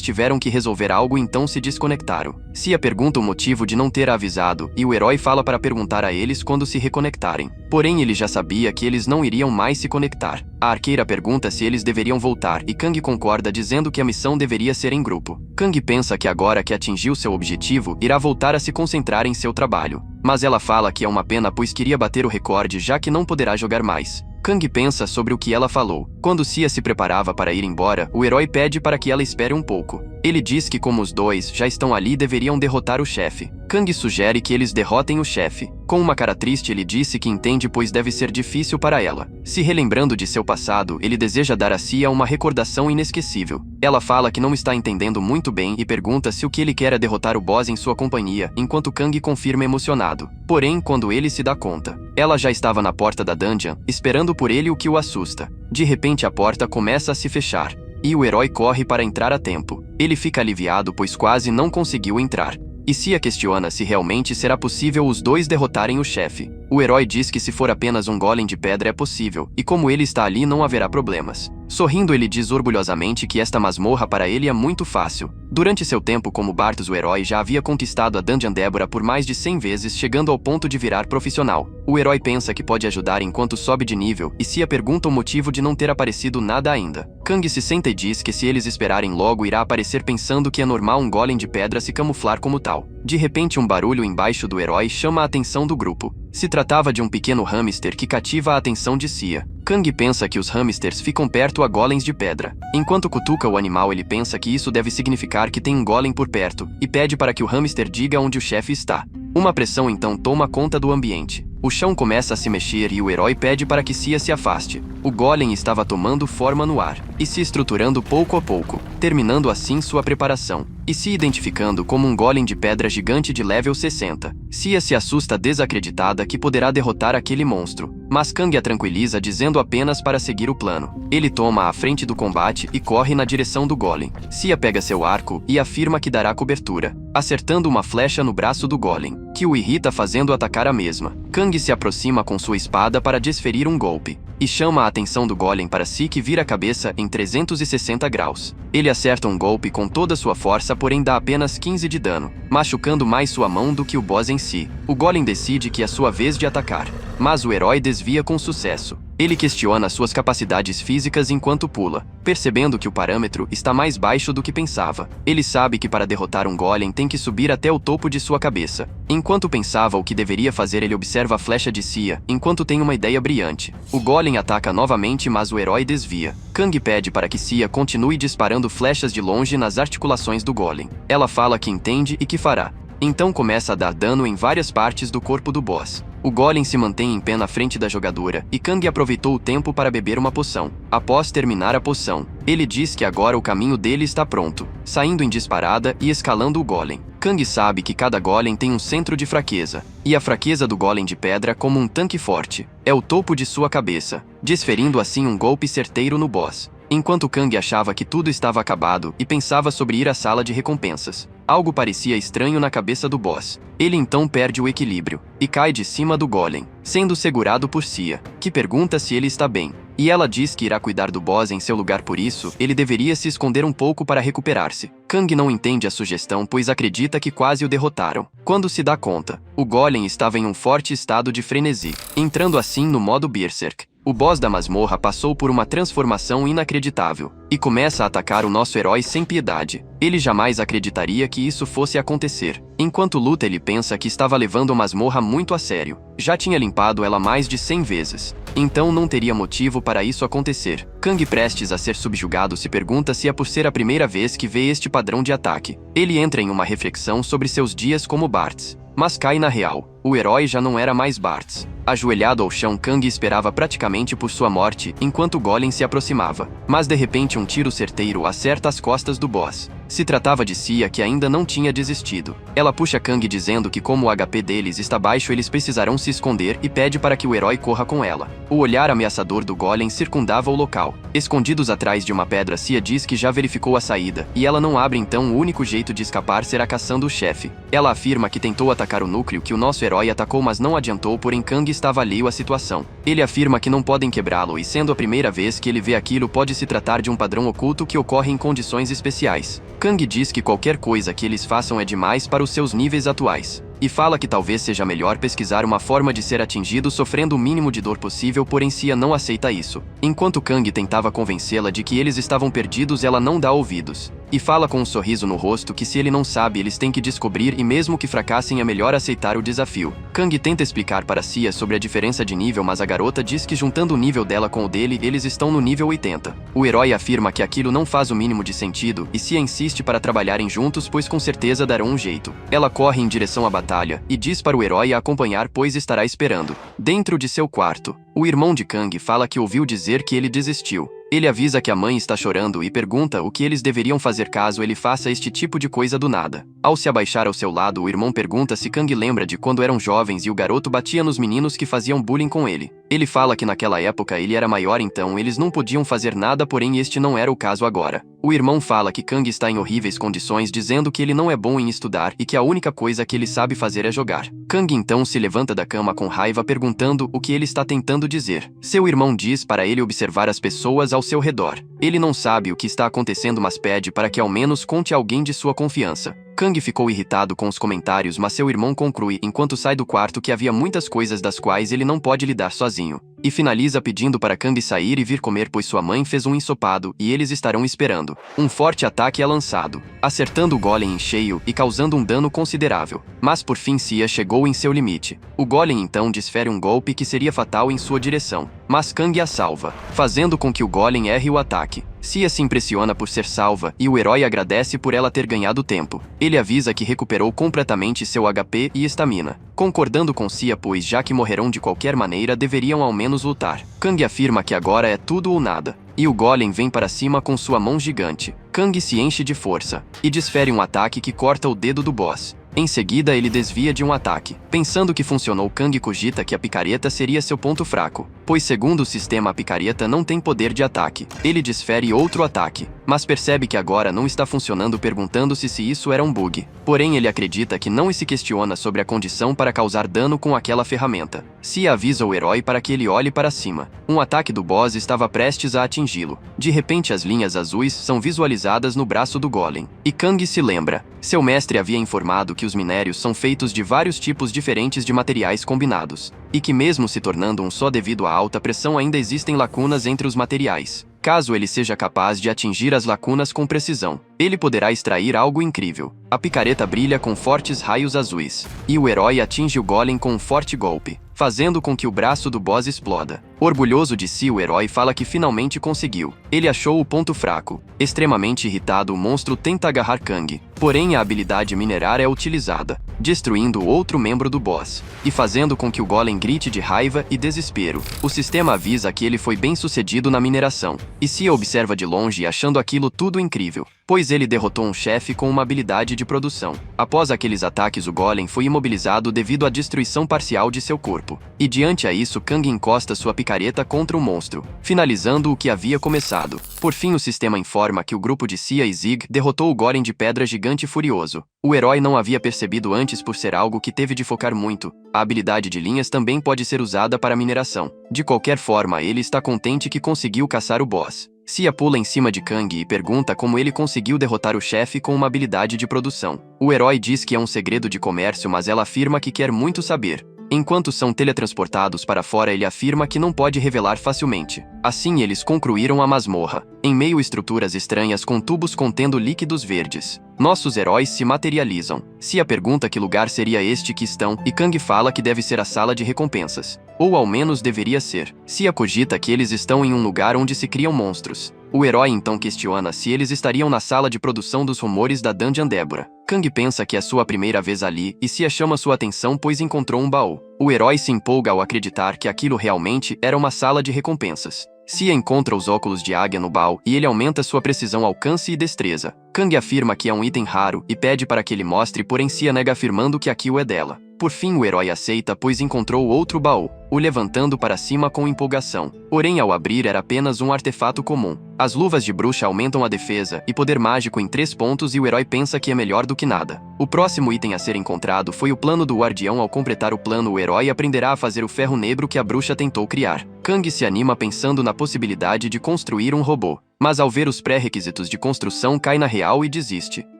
tiveram que resolver algo, então se desconectaram. Cia pergunta o motivo de não ter avisado, e o herói fala para perguntar a eles quando se reconectarem. Porém, ele já sabia que eles não iriam mais se conectar. A arqueira pergunta se eles deveriam voltar, e Kang concorda, dizendo que a missão deveria ser em grupo. Kang pensa que agora que atingiu seu objetivo, irá voltar a se concentrar em seu trabalho. Mas ela fala que é uma pena, pois queria bater o recorde, já que não poderá jogar mais. Kang pensa sobre o que ela falou. Quando Cia se preparava para ir embora, o herói pede para que ela espere um pouco. Ele diz que como os dois já estão ali, deveriam derrotar o chefe. Kang sugere que eles derrotem o chefe. Com uma cara triste, ele disse que entende, pois deve ser difícil para ela. Se relembrando de seu passado, ele deseja dar a Cia uma recordação inesquecível. Ela fala que não está entendendo muito bem e pergunta se o que ele quer é derrotar o boss em sua companhia, enquanto Kang confirma emocionado. Porém, quando ele se dá conta, ela já estava na porta da dungeon, esperando por ele, o que o assusta. De repente, a porta começa a se fechar, e o herói corre para entrar a tempo. Ele fica aliviado, pois quase não conseguiu entrar. E Cia questiona se realmente será possível os dois derrotarem o chefe. O herói diz que se for apenas um golem de pedra é possível, e como ele está ali não haverá problemas. Sorrindo, ele diz orgulhosamente que esta masmorra para ele é muito fácil. Durante seu tempo como Bartos, o herói já havia conquistado a Dungeon Débora por mais de 100 vezes, chegando ao ponto de virar profissional. O herói pensa que pode ajudar enquanto sobe de nível, e Cia pergunta o motivo de não ter aparecido nada ainda. Kang se senta e diz que se eles esperarem, logo irá aparecer, pensando que é normal um golem de pedra se camuflar como tal. De repente, um barulho embaixo do herói chama a atenção do grupo. Se tratava de um pequeno hamster que cativa a atenção de Cia. Kang pensa que os hamsters ficam perto a golems de pedra. Enquanto cutuca o animal, ele pensa que isso deve significar que tem um golem por perto, e pede para que o hamster diga onde o chefe está. Uma pressão então toma conta do ambiente. O chão começa a se mexer e o herói pede para que Cia se afaste. O golem estava tomando forma no ar e se estruturando pouco a pouco, terminando assim sua preparação e se identificando como um golem de pedra gigante de level 60. Cia se assusta, desacreditada que poderá derrotar aquele monstro, mas Kang a tranquiliza, dizendo apenas para seguir o plano. Ele toma a frente do combate e corre na direção do golem. Cia pega seu arco e afirma que dará cobertura, acertando uma flecha no braço do golem, que o irrita, fazendo atacar a mesma. Kang se aproxima com sua espada para desferir um golpe, e chama a atenção do golem para si, que vira a cabeça em 360 graus. Ele acerta um golpe com toda sua força, porém dá apenas 15 de dano, machucando mais sua mão do que o boss em si. O golem decide que é sua vez de atacar, mas o herói desvia com sucesso. Ele questiona suas capacidades físicas enquanto pula, percebendo que o parâmetro está mais baixo do que pensava. Ele sabe que para derrotar um golem tem que subir até o topo de sua cabeça. Enquanto pensava o que deveria fazer, ele observa a flecha de Cia, enquanto tem uma ideia brilhante. O golem ataca novamente, mas o herói desvia. Kang pede para que Cia continue disparando flechas de longe nas articulações do golem. Ela fala que entende e que fará. Então começa a dar dano em várias partes do corpo do boss. O golem se mantém em pé na frente da jogadora, e Kang aproveitou o tempo para beber uma poção. Após terminar a poção, ele diz que agora o caminho dele está pronto, saindo em disparada e escalando o golem. Kang sabe que cada golem tem um centro de fraqueza, e a fraqueza do golem de pedra, como um tanque forte, é o topo de sua cabeça, desferindo assim um golpe certeiro no boss. Enquanto Kang achava que tudo estava acabado e pensava sobre ir à sala de recompensas, algo parecia estranho na cabeça do boss. Ele então perde o equilíbrio e cai de cima do golem, sendo segurado por Cia, que pergunta se ele está bem. E ela diz que irá cuidar do boss em seu lugar, por isso ele deveria se esconder um pouco para recuperar-se. Kang não entende a sugestão, pois acredita que quase o derrotaram. Quando se dá conta, o golem estava em um forte estado de frenesi, entrando assim no modo Berserk. O boss da masmorra passou por uma transformação inacreditável e começa a atacar o nosso herói sem piedade. Ele jamais acreditaria que isso fosse acontecer. Enquanto luta, ele pensa que estava levando a masmorra muito a sério. Já tinha limpado ela mais de 100 vezes. Então não teria motivo para isso acontecer. Kang, prestes a ser subjugado, se pergunta se é por ser a primeira vez que vê este padrão de ataque. Ele entra em uma reflexão sobre seus dias como Bartz, mas cai na real. O herói já não era mais Bartz. Ajoelhado ao chão, Kang esperava praticamente por sua morte enquanto o Golem se aproximava. Mas de repente um tiro certeiro acerta as costas do boss. Se tratava de Cia, que ainda não tinha desistido. Ela puxa Kang dizendo que como o HP deles está baixo, eles precisarão se esconder e pede para que o herói corra com ela. O olhar ameaçador do Golem circundava o local. Escondidos atrás de uma pedra, Cia diz que já verificou a saída e ela não abre, então o único jeito de escapar será caçando o chefe. Ela afirma que tentou atacar o núcleo que o nosso herói atacou, mas não adiantou, porém Kang estava alheio à situação. Ele afirma que não podem quebrá-lo e, sendo a primeira vez que ele vê aquilo, pode se tratar de um padrão oculto que ocorre em condições especiais. Kang diz que qualquer coisa que eles façam é demais para os seus níveis atuais. E fala que talvez seja melhor pesquisar uma forma de ser atingido sofrendo o mínimo de dor possível, porém Cia não aceita isso. Enquanto Kang tentava convencê-la de que eles estavam perdidos, ela não dá ouvidos. E fala com um sorriso no rosto que se ele não sabe, eles têm que descobrir e mesmo que fracassem é melhor aceitar o desafio. Kang tenta explicar para Cia sobre a diferença de nível, mas a garota diz que juntando o nível dela com o dele, eles estão no nível 80. O herói afirma que aquilo não faz o mínimo de sentido e Cia insiste para trabalharem juntos, pois com certeza darão um jeito. Ela corre em direção à batalha e diz para o herói a acompanhar, pois estará esperando. Dentro de seu quarto, o irmão de Kang fala que ouviu dizer que ele desistiu. Ele avisa que a mãe está chorando e pergunta o que eles deveriam fazer caso ele faça este tipo de coisa do nada. Ao se abaixar ao seu lado, o irmão pergunta se Kang lembra de quando eram jovens e o garoto batia nos meninos que faziam bullying com ele. Ele fala que naquela época ele era maior, então eles não podiam fazer nada, porém este não era o caso agora. O irmão fala que Kang está em horríveis condições, dizendo que ele não é bom em estudar e que a única coisa que ele sabe fazer é jogar. Kang então se levanta da cama com raiva, perguntando o que ele está tentando dizer. Seu irmão diz para ele observar as pessoas ao seu redor. Ele não sabe o que está acontecendo, mas pede para que ao menos conte a alguém de sua confiança. Kang ficou irritado com os comentários, mas seu irmão conclui enquanto sai do quarto que havia muitas coisas das quais ele não pode lidar sozinho. E finaliza pedindo para Kang sair e vir comer, pois sua mãe fez um ensopado e eles estarão esperando. Um forte ataque é lançado, acertando o Golem em cheio e causando um dano considerável. Mas por fim Cia chegou em seu limite. O Golem então desfere um golpe que seria fatal em sua direção, mas Kang a salva, fazendo com que o Golem erre o ataque. Cia se impressiona por ser salva e o herói agradece por ela ter ganhado tempo. Ele avisa que recuperou completamente seu HP e estamina, concordando com Cia, pois já que morrerão de qualquer maneira, deveriam ao menos lutar. Kang afirma que agora é tudo ou nada, e o Golem vem para cima com sua mão gigante. Kang se enche de força e desfere um ataque que corta o dedo do boss. Em seguida, ele desvia de um ataque. Pensando que funcionou, Kang cogita que a picareta seria seu ponto fraco, pois segundo o sistema a picareta não tem poder de ataque. Ele desfere outro ataque, mas percebe que agora não está funcionando, perguntando-se se isso era um bug. Porém, ele acredita que não e se questiona sobre a condição para causar dano com aquela ferramenta. Cia avisa o herói para que ele olhe para cima. Um ataque do boss estava prestes a atingi-lo. De repente, as linhas azuis são visualizadas no braço do Golem. E Kang se lembra. Seu mestre havia informado que os minérios são feitos de vários tipos diferentes de materiais combinados, e que mesmo se tornando um só devido à alta pressão, ainda existem lacunas entre os materiais. Caso ele seja capaz de atingir as lacunas com precisão, ele poderá extrair algo incrível. A picareta brilha com fortes raios azuis, e o herói atinge o Golem com um forte golpe, fazendo com que o braço do boss exploda. Orgulhoso de si, o herói fala que finalmente conseguiu. Ele achou o ponto fraco. Extremamente irritado, o monstro tenta agarrar Kang, porém a habilidade minerar é utilizada, destruindo outro membro do boss, e fazendo com que o Golem grite de raiva e desespero. O sistema avisa que ele foi bem sucedido na mineração, e Cia observa de longe achando aquilo tudo incrível, pois ele derrotou um chefe com uma habilidade de produção. Após aqueles ataques, o Golem foi imobilizado devido à destruição parcial de seu corpo, e diante a isso Kang encosta sua picareta contra o monstro, finalizando o que havia começado. Por fim, o sistema informa que o grupo de Cia e Zig derrotou o Golem de pedra gigante furioso. O herói não havia percebido antes por ser algo que teve de focar muito. A habilidade de linhas também pode ser usada para mineração. De qualquer forma, ele está contente que conseguiu caçar o boss. Cia pula em cima de Kang e pergunta como ele conseguiu derrotar o chefe com uma habilidade de produção. O herói diz que é um segredo de comércio, mas ela afirma que quer muito saber. Enquanto são teletransportados para fora, ele afirma que não pode revelar facilmente. Assim, eles concluíram a masmorra, em meio a estruturas estranhas com tubos contendo líquidos verdes. Nossos heróis se materializam. Sia pergunta que lugar seria este que estão, e Kang fala que deve ser a sala de recompensas. Ou ao menos deveria ser. Sia cogita que eles estão em um lugar onde se criam monstros. O herói então questiona se eles estariam na sala de produção dos rumores da Dungeon Débora. Kang pensa que é sua primeira vez ali, e Sia chama sua atenção pois encontrou um baú. O herói se empolga ao acreditar que aquilo realmente era uma sala de recompensas. Sia encontra os óculos de águia no baú e ele aumenta sua precisão, alcance e destreza. Kang afirma que é um item raro e pede para que ele mostre, porém Sia nega afirmando que aquilo é dela. Por fim, o herói aceita pois encontrou outro baú, o levantando para cima com empolgação. Porém, ao abrir era apenas um artefato comum. As luvas de bruxa aumentam a defesa e poder mágico em 3 pontos e o herói pensa que é melhor do que nada. O próximo item a ser encontrado foi o plano do guardião. Ao completar o plano, o herói aprenderá a fazer o ferro negro que a bruxa tentou criar. Kang se anima pensando na possibilidade de construir um robô. Mas ao ver os pré-requisitos de construção, cai na real e desiste.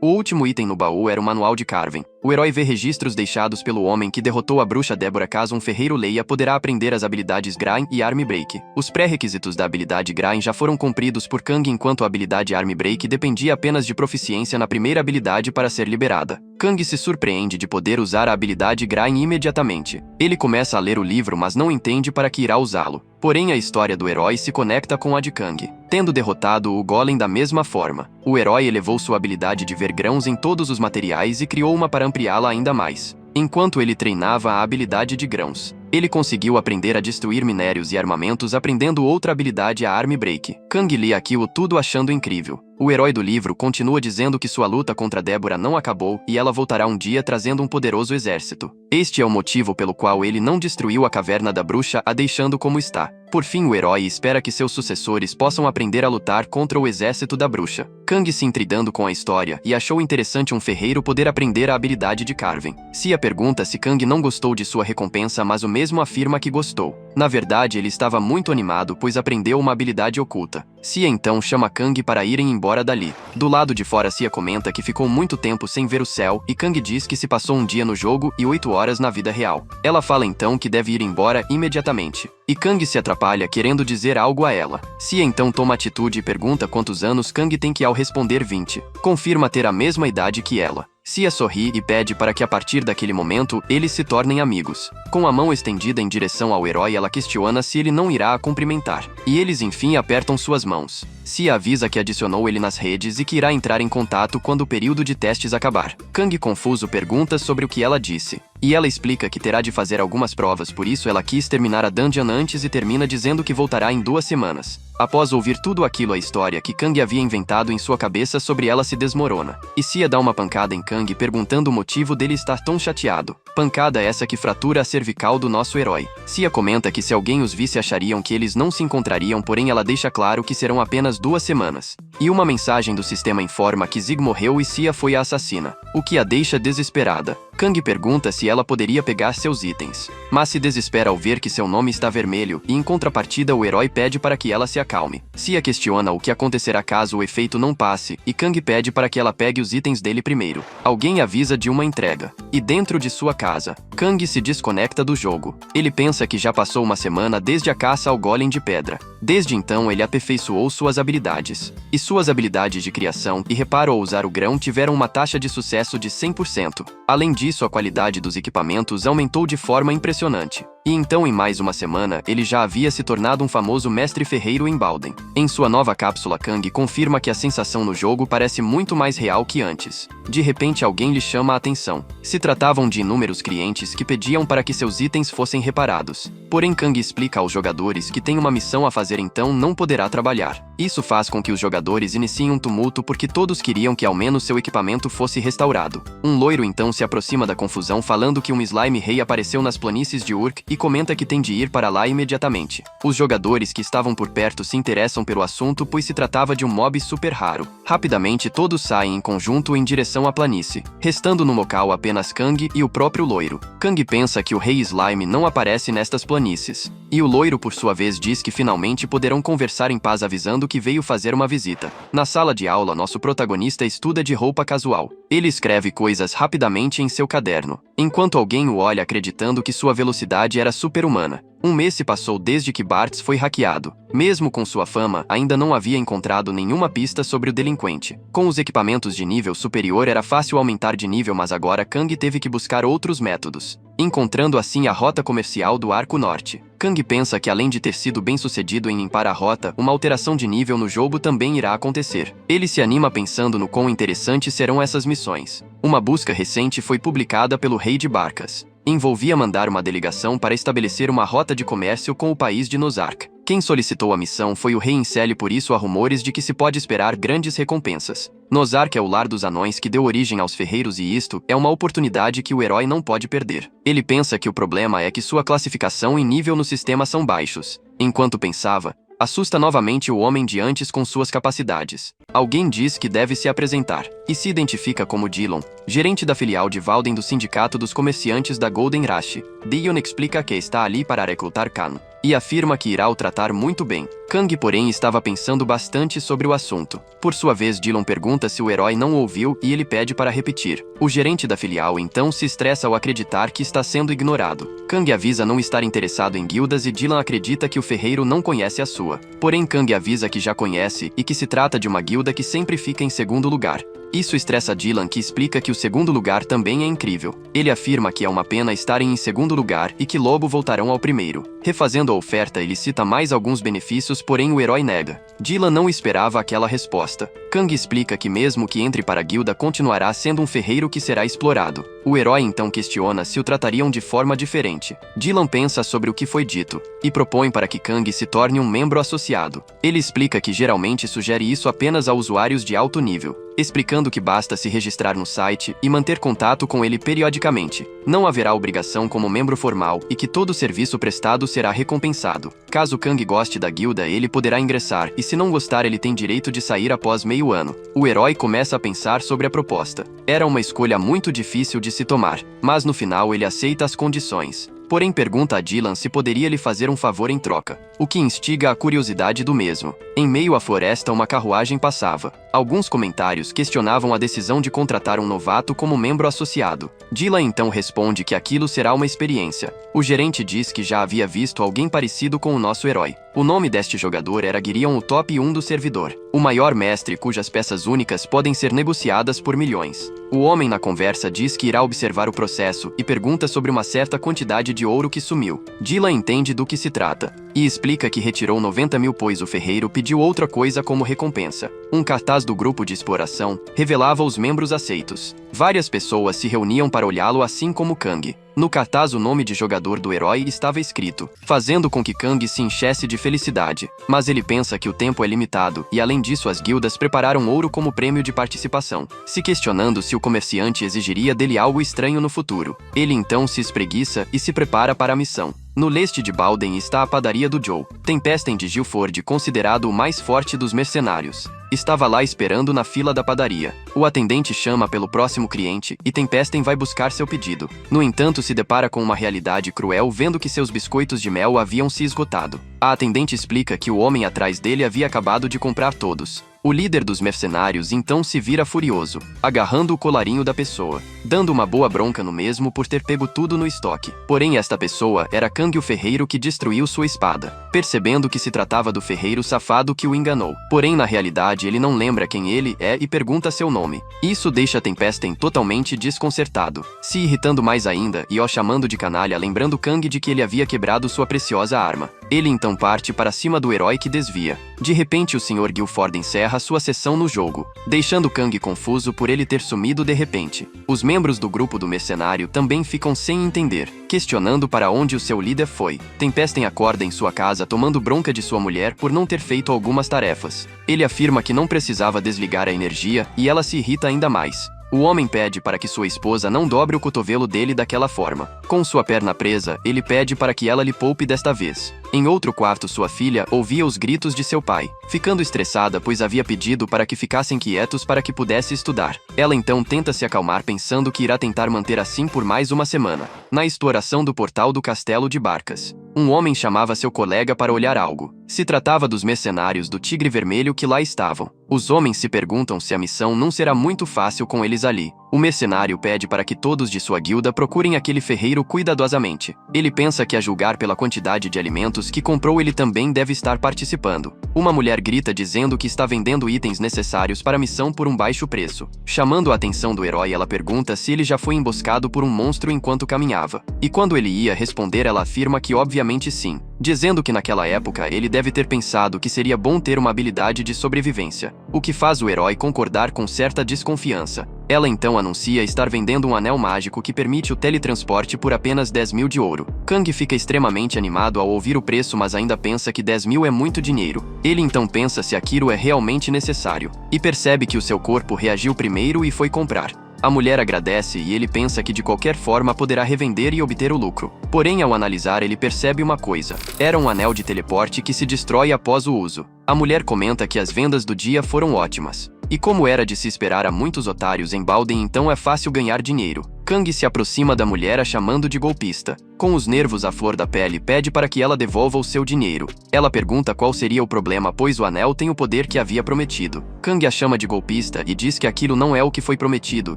O último item no baú era o manual de Carven. O herói vê registros deixados pelo homem que derrotou a bruxa Débora. Caso um ferreiro leia, poderá aprender as habilidades Grain e Arm Break. Os pré-requisitos da habilidade Grain já foram cumpridos por Kang, enquanto a habilidade Arm Break dependia apenas de proficiência na primeira habilidade para ser liberada. Kang se surpreende de poder usar a habilidade Grain imediatamente. Ele começa a ler o livro, mas não entende para que irá usá-lo. Porém, a história do herói se conecta com a de Kang. Tendo derrotado o Golem da mesma forma, o herói elevou sua habilidade de ver grãos em todos os materiais e criou uma para ampliá-la ainda mais. Enquanto ele treinava a habilidade de grãos, ele conseguiu aprender a destruir minérios e armamentos, aprendendo outra habilidade, a Arm Break. Kang lê aquilo tudo achando incrível. O herói do livro continua dizendo que sua luta contra Débora não acabou e ela voltará um dia trazendo um poderoso exército. Este é o motivo pelo qual ele não destruiu a caverna da bruxa, a deixando como está. Por fim, o herói espera que seus sucessores possam aprender a lutar contra o exército da bruxa. Kang se intrigando com a história e achou interessante um ferreiro poder aprender a habilidade de Carven. Sia pergunta se Kang não gostou de sua recompensa, mas o mesmo afirma que gostou. Na verdade, ele estava muito animado pois aprendeu uma habilidade oculta. Sia então chama Kang para irem embora dali. Do lado de fora, Sia comenta que ficou muito tempo sem ver o céu e Kang diz que se passou um dia no jogo e 8 horas na vida real. Ela fala então que deve ir embora imediatamente. E Kang se atrapalha querendo dizer algo a ela. Sia então toma atitude e pergunta quantos anos Kang tem, que ao responder 20, confirma ter a mesma idade que ela. Sia sorri e pede para que a partir daquele momento eles se tornem amigos. Com a mão estendida em direção ao herói, ela questiona se ele não irá a cumprimentar. E eles enfim apertam suas mãos. Sia avisa que adicionou ele nas redes e que irá entrar em contato quando o período de testes acabar. Kang, confuso, pergunta sobre o que ela disse. E ela explica que terá de fazer algumas provas, por isso ela quis terminar a dungeon antes e termina dizendo que voltará em 2 semanas. Após ouvir tudo aquilo, a história que Kang havia inventado em sua cabeça sobre ela se desmorona. E Sia dá uma pancada em Kang perguntando o motivo dele estar tão chateado. Pancada essa que fratura a cervical do nosso herói. Sia comenta que se alguém os visse achariam que eles não se encontrariam, porém ela deixa claro que serão apenas 2 semanas. E uma mensagem do sistema informa que Zig morreu e Sia foi a assassina, o que a deixa desesperada. Kang pergunta se ela poderia pegar seus itens, mas se desespera ao ver que seu nome está vermelho e em contrapartida o herói pede para que ela se acalme. Sia questiona o que acontecerá caso o efeito não passe e Kang pede para que ela pegue os itens dele primeiro. Alguém avisa de uma entrega. E dentro de sua casa, Kang se desconecta do jogo. Ele pensa que já passou uma semana desde a caça ao golem de pedra. Desde então ele aperfeiçoou suas habilidades. E suas habilidades de criação e reparo ao usar o grão tiveram uma taxa de sucesso de 100%. Além disso, a qualidade dos equipamentos aumentou de forma impressionante. E então, em mais uma semana, ele já havia se tornado um famoso mestre ferreiro em Balden. Em sua nova cápsula, Kang confirma que a sensação no jogo parece muito mais real que antes. De repente, alguém lhe chama a atenção. Se tratavam de inúmeros clientes que pediam para que seus itens fossem reparados. Porém, Kang explica aos jogadores que tem uma missão a fazer, então não poderá trabalhar. Isso faz com que os jogadores iniciem um tumulto porque todos queriam que ao menos seu equipamento fosse restaurado. Um loiro então se aproxima da confusão falando que um slime rei apareceu nas planícies de Urk e e comenta que tem de ir para lá imediatamente. Os jogadores que estavam por perto se interessam pelo assunto, pois se tratava de um mob super raro. Rapidamente todos saem em conjunto em direção à planície, restando no local apenas Kang e o próprio loiro. Kang pensa que o Rei Slime não aparece nestas planícies, e o loiro por sua vez diz que finalmente poderão conversar em paz, avisando que veio fazer uma visita. Na sala de aula, nosso protagonista estuda de roupa casual. Ele escreve coisas rapidamente em seu caderno, enquanto alguém o olha acreditando que sua velocidade era super-humana. Um mês se passou desde que Bartz foi hackeado. Mesmo com sua fama, ainda não havia encontrado nenhuma pista sobre o delinquente. Com os equipamentos de nível superior era fácil aumentar de nível, mas agora Kang teve que buscar outros métodos, encontrando assim a rota comercial do Arco Norte. Kang pensa que, além de ter sido bem-sucedido em limpar a rota, uma alteração de nível no jogo também irá acontecer. Ele se anima pensando no quão interessantes serão essas missões. Uma busca recente foi publicada pelo Rei de Barcas. Envolvia mandar uma delegação para estabelecer uma rota de comércio com o país de Nozark. Quem solicitou a missão foi o Rei Incel, por isso há rumores de que se pode esperar grandes recompensas. Nozark é o lar dos anões que deu origem aos ferreiros, e isto é uma oportunidade que o herói não pode perder. Ele pensa que o problema é que sua classificação e nível no sistema são baixos. Enquanto pensava, assusta novamente o homem de antes com suas capacidades. Alguém diz que deve se apresentar, e se identifica como Dillon, gerente da filial de Valden do Sindicato dos Comerciantes da Golden Rush. Dillon explica que está ali para recrutar Khan, e afirma que irá o tratar muito bem. Kang, porém, estava pensando bastante sobre o assunto. Por sua vez, Dillon pergunta se o herói não ouviu e ele pede para repetir. O gerente da filial então se estressa ao acreditar que está sendo ignorado. Kang avisa não estar interessado em guildas e Dillon acredita que o ferreiro não conhece a sua. Porém, Kang avisa que já conhece e que se trata de uma guilda que sempre fica em segundo lugar. Isso estressa Dillon, que explica que o segundo lugar também é incrível. Ele afirma que é uma pena estarem em segundo lugar e que logo voltarão ao primeiro. Refazendo a oferta, ele cita mais alguns benefícios, porém o herói nega. Dillon não esperava aquela resposta. Kang explica que mesmo que entre para a guilda, continuará sendo um ferreiro que será explorado. O herói então questiona se o tratariam de forma diferente. Dillon pensa sobre o que foi dito e propõe para que Kang se torne um membro associado. Ele explica que geralmente sugere isso apenas a usuários de alto nível, explicando que basta se registrar no site e manter contato com ele periodicamente. Não haverá obrigação como membro formal e que todo serviço prestado será recompensado. Caso Kang goste da guilda, ele poderá ingressar, e se não gostar, ele tem direito de sair após meio ano. O herói começa a pensar sobre a proposta. Era uma escolha muito difícil de se tomar, mas no final ele aceita as condições. Porém pergunta a Dillon se poderia lhe fazer um favor em troca, o que instiga a curiosidade do mesmo. Em meio à floresta, uma carruagem passava. Alguns comentários questionavam a decisão de contratar um novato como membro associado. Dillon então responde que aquilo será uma experiência. O gerente diz que já havia visto alguém parecido com o nosso herói. O nome deste jogador era Girion, o top 1 do servidor, o maior mestre cujas peças únicas podem ser negociadas por milhões. O homem na conversa diz que irá observar o processo e pergunta sobre uma certa quantidade de ouro que sumiu. Dillon entende do que se trata e explica que retirou 90 mil, pois o ferreiro pediu outra coisa como recompensa. Um cartaz do grupo de exploração revelava os membros aceitos. Várias pessoas se reuniam para olhá-lo, assim como Kang. No cartaz, o nome de jogador do herói estava escrito, fazendo com que Kang se enchesse de felicidade. Mas ele pensa que o tempo é limitado e, além disso, as guildas prepararam ouro como prêmio de participação, se questionando se o comerciante exigiria dele algo estranho no futuro. Ele então se espreguiça e se prepara para a missão. No leste de Balden está a padaria do Joe. Tempestem de Guilford, considerado o mais forte dos mercenários, estava lá esperando na fila da padaria. O atendente chama pelo próximo cliente e Tempestem vai buscar seu pedido. No entanto, se depara com uma realidade cruel, vendo que seus biscoitos de mel haviam se esgotado. A atendente explica que o homem atrás dele havia acabado de comprar todos. O líder dos mercenários então se vira furioso, agarrando o colarinho da pessoa, dando uma boa bronca no mesmo por ter pego tudo no estoque. Porém, esta pessoa era Kang, o ferreiro que destruiu sua espada, percebendo que se tratava do ferreiro safado que o enganou. Porém, na realidade, ele não lembra quem ele é e pergunta seu nome. Isso deixa Tempestem totalmente desconcertado, se irritando mais ainda e o chamando de canalha, lembrando Kang de que ele havia quebrado sua preciosa arma. Ele então parte para cima do herói, que desvia. De repente, o Sr. Guilford encerra sua sessão no jogo, deixando Kang confuso por ele ter sumido de repente. Os membros do grupo do mercenário também ficam sem entender, questionando para onde o seu líder foi. Tempestem acorda em sua casa tomando bronca de sua mulher por não ter feito algumas tarefas. Ele afirma que não precisava desligar a energia e ela se irrita ainda mais. O homem pede para que sua esposa não dobre o cotovelo dele daquela forma. Com sua perna presa, ele pede para que ela lhe poupe desta vez. Em outro quarto, sua filha ouvia os gritos de seu pai, ficando estressada pois havia pedido para que ficassem quietos para que pudesse estudar. Ela então tenta se acalmar pensando que irá tentar manter assim por mais uma semana. Na exploração do portal do castelo de Barcas, um homem chamava seu colega para olhar algo. Se tratava dos mercenários do Tigre Vermelho que lá estavam. Os homens se perguntam se a missão não será muito fácil com eles ali. O mercenário pede para que todos de sua guilda procurem aquele ferreiro cuidadosamente. Ele pensa que, a julgar pela quantidade de alimentos que comprou, ele também deve estar participando. Uma mulher grita dizendo que está vendendo itens necessários para a missão por um baixo preço. Chamando a atenção do herói, ela pergunta se ele já foi emboscado por um monstro enquanto caminhava. E quando ele ia responder, ela afirma que obviamente sim, dizendo que naquela época ele deve ter pensado que seria bom ter uma habilidade de sobrevivência, o que faz o herói concordar com certa desconfiança. Ela então anuncia estar vendendo um anel mágico que permite o teletransporte por apenas 10.000 de ouro. Kang fica extremamente animado ao ouvir o preço, mas ainda pensa que 10.000 é muito dinheiro. Ele então pensa se aquilo é realmente necessário, e percebe que o seu corpo reagiu primeiro e foi comprar. A mulher agradece e ele pensa que de qualquer forma poderá revender e obter o lucro. Porém, ao analisar, ele percebe uma coisa. Era um anel de teleporte que se destrói após o uso. A mulher comenta que as vendas do dia foram ótimas. E como era de se esperar, há muitos otários em Balden, então é fácil ganhar dinheiro. Kang se aproxima da mulher, a chamando de golpista. Com os nervos à flor da pele, pede para que ela devolva o seu dinheiro. Ela pergunta qual seria o problema, pois o anel tem o poder que havia prometido. Kang a chama de golpista e diz que aquilo não é o que foi prometido,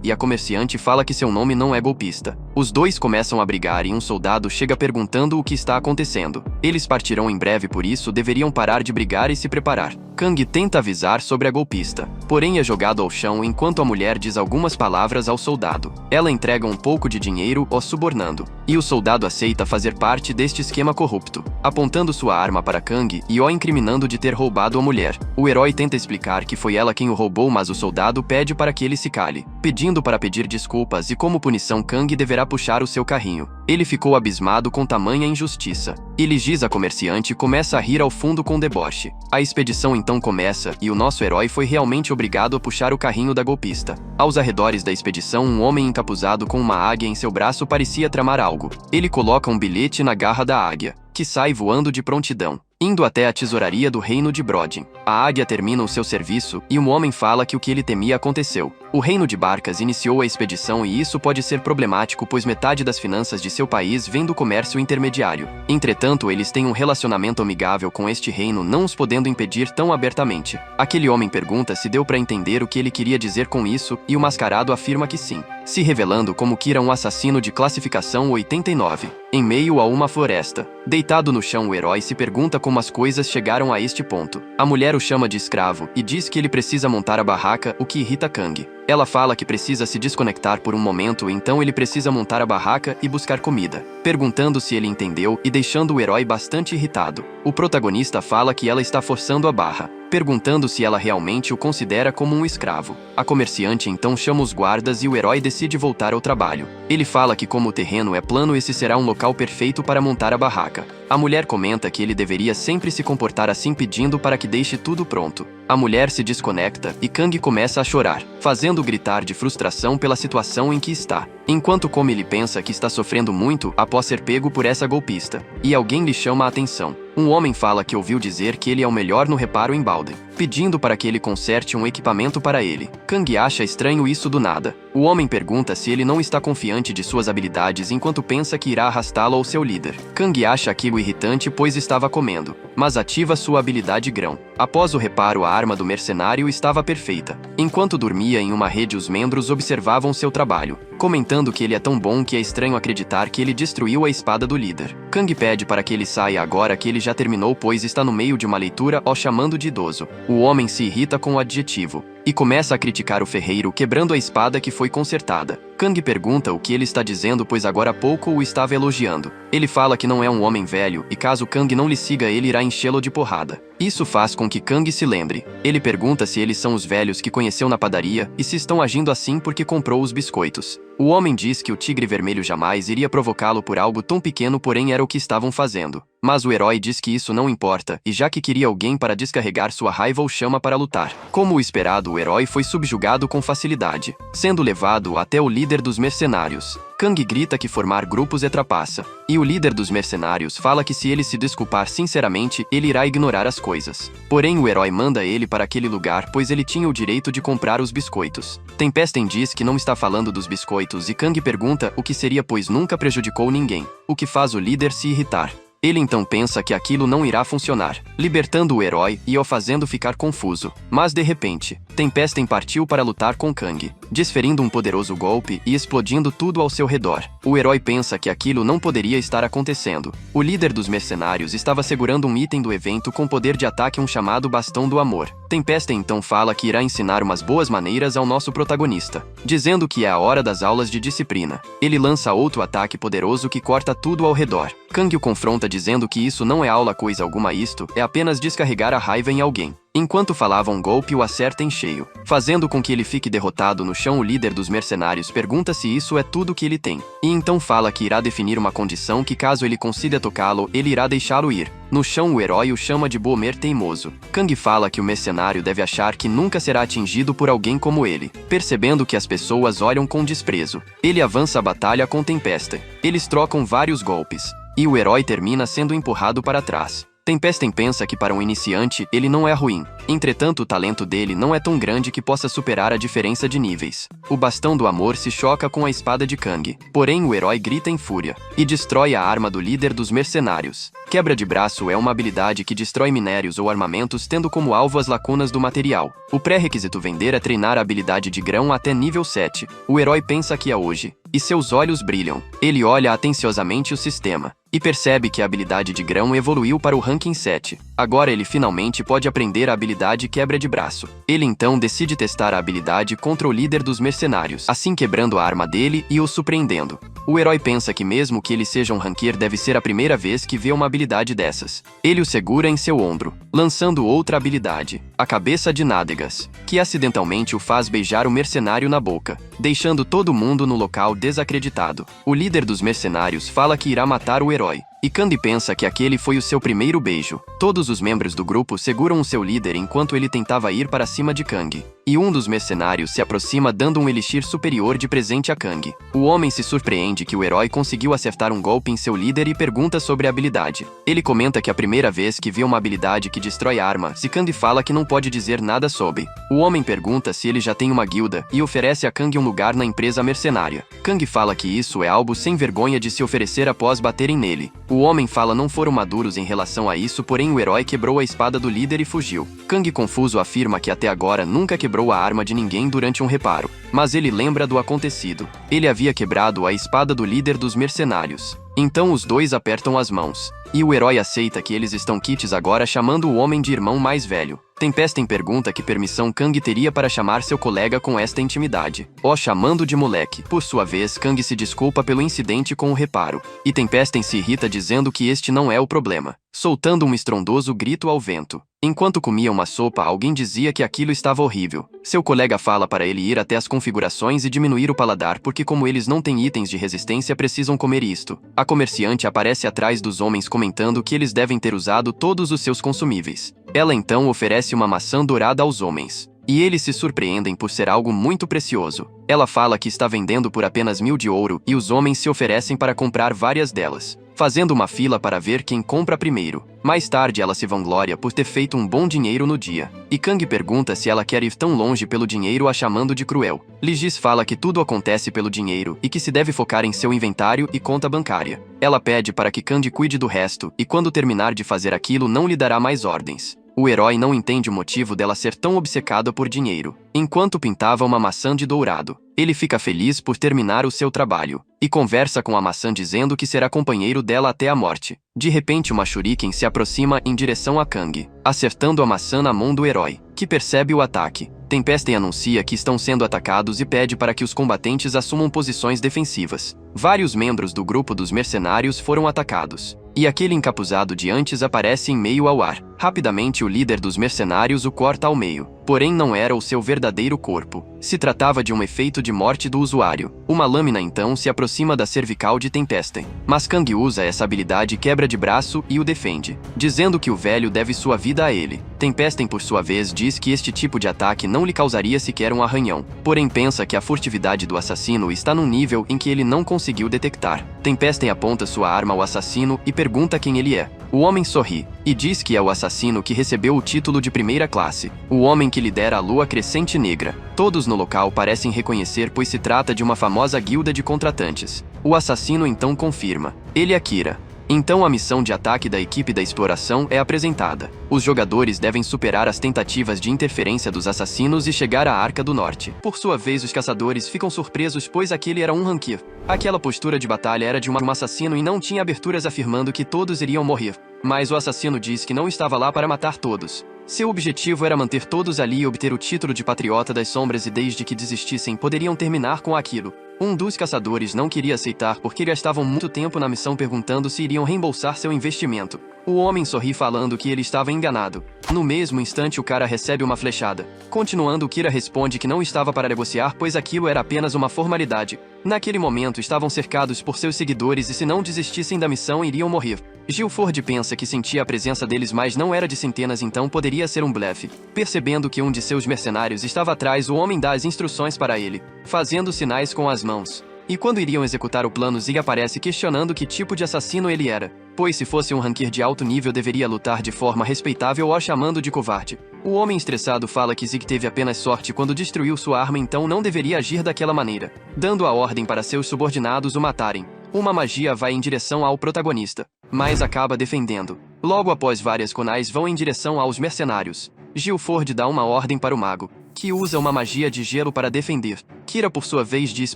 e a comerciante fala que seu nome não é golpista. Os dois começam a brigar e um soldado chega perguntando o que está acontecendo. Eles partirão em breve, por isso deveriam parar de brigar e se preparar. Kang tenta avisar sobre a golpista, porém é jogado ao chão enquanto a mulher diz algumas palavras ao soldado. Ela entrega um pouco de dinheiro, o subornando, e o soldado aceita fazer parte deste esquema corrupto, apontando sua arma para Kang e o incriminando de ter roubado a mulher. O herói tenta explicar que foi ela quem o roubou, mas o soldado pede para que ele se cale, pedindo para pedir desculpas, e como punição Kang deverá puxar o seu carrinho. Ele ficou abismado com tamanha injustiça. Eligis, a comerciante, começa a rir ao fundo com deboche. A expedição então começa, e o nosso herói foi realmente obrigado a puxar o carrinho da golpista. Aos arredores da expedição, um homem encapuzado com uma águia em seu braço parecia tramar algo. Ele coloca um bilhete na garra da águia, que sai voando de prontidão, indo até a tesouraria do reino de Brodin. A águia termina o seu serviço, e um homem fala que o que ele temia aconteceu. O reino de Barcas iniciou a expedição, e isso pode ser problemático, pois metade das finanças de seu país vem do comércio intermediário. Entretanto, eles têm um relacionamento amigável com este reino, não os podendo impedir tão abertamente. Aquele homem pergunta se deu para entender o que ele queria dizer com isso, e o mascarado afirma que sim, se revelando como Kira, um assassino de classificação 89. Em meio a uma floresta, deitado no chão, o herói se pergunta como as coisas chegaram a este ponto. A mulher o chama de escravo e diz que ele precisa montar a barraca, o que irrita Kang. Ela fala que precisa se desconectar por um momento, então ele precisa montar a barraca e buscar comida, perguntando se ele entendeu e deixando o herói bastante irritado. O protagonista fala que ela está forçando a barra, perguntando se ela realmente o considera como um escravo. A comerciante então chama os guardas e o herói decide voltar ao trabalho. Ele fala que como o terreno é plano, esse será um local perfeito para montar a barraca. A mulher comenta que ele deveria sempre se comportar assim, pedindo para que deixe tudo pronto. A mulher se desconecta e Kang começa a chorar, fazendo gritar de frustração pela situação em que está. Enquanto ele pensa que está sofrendo muito após ser pego por essa golpista, e alguém lhe chama a atenção. Um homem fala que ouviu dizer que ele é o melhor no reparo em Balden, pedindo para que ele conserte um equipamento para ele. Kang acha estranho isso do nada. O homem pergunta se ele não está confiante de suas habilidades enquanto pensa que irá arrastá-lo ao seu líder. Kang acha aquilo irritante, pois estava comendo, mas ativa sua habilidade grão. Após o reparo, a arma do mercenário estava perfeita. Enquanto dormia em uma rede, os membros observavam seu trabalho, comentando que ele é tão bom que é estranho acreditar que ele destruiu a espada do líder. Kang pede para que ele saia agora que ele já terminou, pois está no meio de uma leitura, o chamando de idoso. O homem se irrita com o adjetivo e começa a criticar o ferreiro, quebrando a espada que foi consertada. Kang pergunta o que ele está dizendo, pois agora há pouco o estava elogiando. Ele fala que não é um homem velho e caso Kang não lhe siga ele irá enchê-lo de porrada. Isso faz com que Kang se lembre. Ele pergunta se eles são os velhos que conheceu na padaria e se estão agindo assim porque comprou os biscoitos. O homem diz que o tigre vermelho jamais iria provocá-lo por algo tão pequeno, porém era o que estavam fazendo. Mas o herói diz que isso não importa, e já que queria alguém para descarregar sua raiva o chama para lutar. Como o esperado, o herói foi subjugado com facilidade, sendo levado até o líder dos mercenários. Kang grita que formar grupos é trapaça, e o líder dos mercenários fala que se ele se desculpar sinceramente, ele irá ignorar as coisas. Porém, o herói manda ele para aquele lugar, pois ele tinha o direito de comprar os biscoitos. Tempestem diz que não está falando dos biscoitos e Kang pergunta o que seria, pois nunca prejudicou ninguém, o que faz o líder se irritar. Ele então pensa que aquilo não irá funcionar, libertando o herói e o fazendo ficar confuso. Mas de repente, Tempestem partiu para lutar com Kang, desferindo um poderoso golpe e explodindo tudo ao seu redor. O herói pensa que aquilo não poderia estar acontecendo. O líder dos mercenários estava segurando um item do evento com poder de ataque, um chamado Bastão do Amor. Tempestem então fala que irá ensinar umas boas maneiras ao nosso protagonista, dizendo que é a hora das aulas de disciplina. Ele lança outro ataque poderoso que corta tudo ao redor. Kang o confronta dizendo que isso não é aula coisa alguma, isto é apenas descarregar a raiva em alguém. Enquanto falava, um golpe o acerta em cheio, fazendo com que ele fique derrotado no chão. O líder dos mercenários pergunta se isso é tudo que ele tem, e então fala que irá definir uma condição que caso ele consiga tocá-lo, ele irá deixá-lo ir. No chão, o herói o chama de Boomer teimoso. Kang fala que o mercenário deve achar que nunca será atingido por alguém como ele. Percebendo que as pessoas olham com desprezo, ele avança a batalha com Tempestem. Eles trocam vários golpes, e o herói termina sendo empurrado para trás. Tempestem pensa que para um iniciante ele não é ruim, entretanto o talento dele não é tão grande que possa superar a diferença de níveis. O Bastão do Amor se choca com a espada de Kang, porém o herói grita em fúria e destrói a arma do líder dos mercenários. Quebra de braço é uma habilidade que destrói minérios ou armamentos tendo como alvo as lacunas do material. O pré-requisito vender é treinar a habilidade de grão até nível 7. O herói pensa que é hoje, e seus olhos brilham. Ele olha atenciosamente o sistema e percebe que a habilidade de grão evoluiu para o ranking 7. Agora ele finalmente pode aprender a habilidade quebra de braço. Ele então decide testar a habilidade contra o líder dos mercenários, assim quebrando a arma dele e o surpreendendo. O herói pensa que mesmo que ele seja um ranquear, deve ser a primeira vez que vê uma habilidade dessas. Ele o segura em seu ombro, lançando outra habilidade, a cabeça de nádegas, que acidentalmente o faz beijar o mercenário na boca, deixando todo mundo no local desacreditado. O líder dos mercenários fala que irá matar o herói, e Kang pensa que aquele foi o seu primeiro beijo. Todos os membros do grupo seguram o seu líder enquanto ele tentava ir para cima de Kang, e um dos mercenários se aproxima dando um elixir superior de presente a Kang. O homem se surpreende que o herói conseguiu acertar um golpe em seu líder e pergunta sobre a habilidade. Ele comenta que é a primeira vez que vê uma habilidade que destrói armas, e Kang fala que não pode dizer nada sobre. O homem pergunta se ele já tem uma guilda e oferece a Kang um lugar na empresa mercenária. Kang fala que isso é algo sem vergonha de se oferecer após baterem nele. O homem fala não foram maduros em relação a isso, porém o herói quebrou a espada do líder e fugiu. Kang confuso afirma que até agora nunca quebrou a arma de ninguém durante um reparo, mas ele lembra do acontecido. Ele havia quebrado a espada do líder dos mercenários. Então os dois apertam as mãos, e o herói aceita que eles estão quites agora, chamando o homem de irmão mais velho. Tempestem pergunta que permissão Kang teria para chamar seu colega com esta intimidade, o chamando de moleque. Por sua vez, Kang se desculpa pelo incidente com o reparo, e Tempestem se irrita dizendo que este não é o problema, soltando um estrondoso grito ao vento. Enquanto comia uma sopa, alguém dizia que aquilo estava horrível. Seu colega fala para ele ir até as configurações e diminuir o paladar porque como eles não têm itens de resistência precisam comer isto. A comerciante aparece atrás dos homens comentando que eles devem ter usado todos os seus consumíveis. Ela então oferece uma maçã dourada aos homens, e eles se surpreendem por ser algo muito precioso. Ela fala que está vendendo por apenas 1000 de ouro e os homens se oferecem para comprar várias delas, fazendo uma fila para ver quem compra primeiro. Mais tarde ela se vangloria por ter feito um bom dinheiro no dia, e Kang pergunta se ela quer ir tão longe pelo dinheiro, a chamando de cruel. Ligis fala que tudo acontece pelo dinheiro e que se deve focar em seu inventário e conta bancária. Ela pede para que Kang cuide do resto e quando terminar de fazer aquilo não lhe dará mais ordens. O herói não entende o motivo dela ser tão obcecada por dinheiro. Enquanto pintava uma maçã de dourado, Ele fica feliz por terminar o seu trabalho e conversa com a maçã dizendo que será companheiro dela até a morte. De repente, uma shuriken se aproxima em direção a Kang, acertando a maçã na mão do herói, que percebe o ataque. Tempestem anuncia que estão sendo atacados e pede para que os combatentes assumam posições defensivas. Vários membros do grupo dos mercenários foram atacados, e aquele encapuzado de antes aparece em meio ao ar. Rapidamente, o líder dos mercenários o corta ao meio, porém não era o seu verdadeiro corpo. Se tratava de um efeito de morte do usuário. Uma lâmina então se aproxima da cervical de Tempestem, mas Kang usa essa habilidade quebra de braço e o defende, dizendo que o velho deve sua vida a ele. Tempestem, por sua vez, diz que este tipo de ataque não lhe causaria sequer um arranhão, porém pensa que a furtividade do assassino está num nível em que ele não conseguiu detectar. Tempestem aponta sua arma ao assassino e pergunta quem ele é. O homem sorri e diz que é o assassino que recebeu o título de primeira classe, o homem que lidera a Lua Crescente Negra. Todos no local parecem reconhecer, pois se trata de uma famosa guilda de contratantes. O assassino então confirma: ele é Kira. Então a missão de ataque da equipe da exploração é apresentada. Os jogadores devem superar as tentativas de interferência dos assassinos e chegar à Arca do Norte. Por sua vez, os caçadores ficam surpresos, pois aquele era um Rankir. Aquela postura de batalha era de um assassino e não tinha aberturas, afirmando que todos iriam morrer. Mas o assassino diz que não estava lá para matar todos. Seu objetivo era manter todos ali e obter o título de Patriota das Sombras, e desde que desistissem poderiam terminar com aquilo. Um dos caçadores não queria aceitar porque gastavam muito tempo na missão, perguntando se iriam reembolsar seu investimento. O homem sorri, falando que ele estava enganado. No mesmo instante, o cara recebe uma flechada. Continuando, Kira responde que não estava para negociar, pois aquilo era apenas uma formalidade. Naquele momento, estavam cercados por seus seguidores e se não desistissem da missão, iriam morrer. Gilford pensa que sentia a presença deles, mas não era de centenas, então poderia ser um blefe. Percebendo que um de seus mercenários estava atrás, o homem dá as instruções para ele, fazendo sinais com as mãos. E quando iriam executar o plano, Zig aparece questionando que tipo de assassino ele era, pois se fosse um Rankir de alto nível deveria lutar de forma respeitável, ou chamando de covarde. O homem estressado fala que Zig teve apenas sorte quando destruiu sua arma, então não deveria agir daquela maneira, dando a ordem para seus subordinados o matarem. Uma magia vai em direção ao protagonista, mas acaba defendendo. Logo após, várias kunais vão em direção aos mercenários. Gilford dá uma ordem para o mago, que usa uma magia de gelo para defender. Kira, por sua vez, diz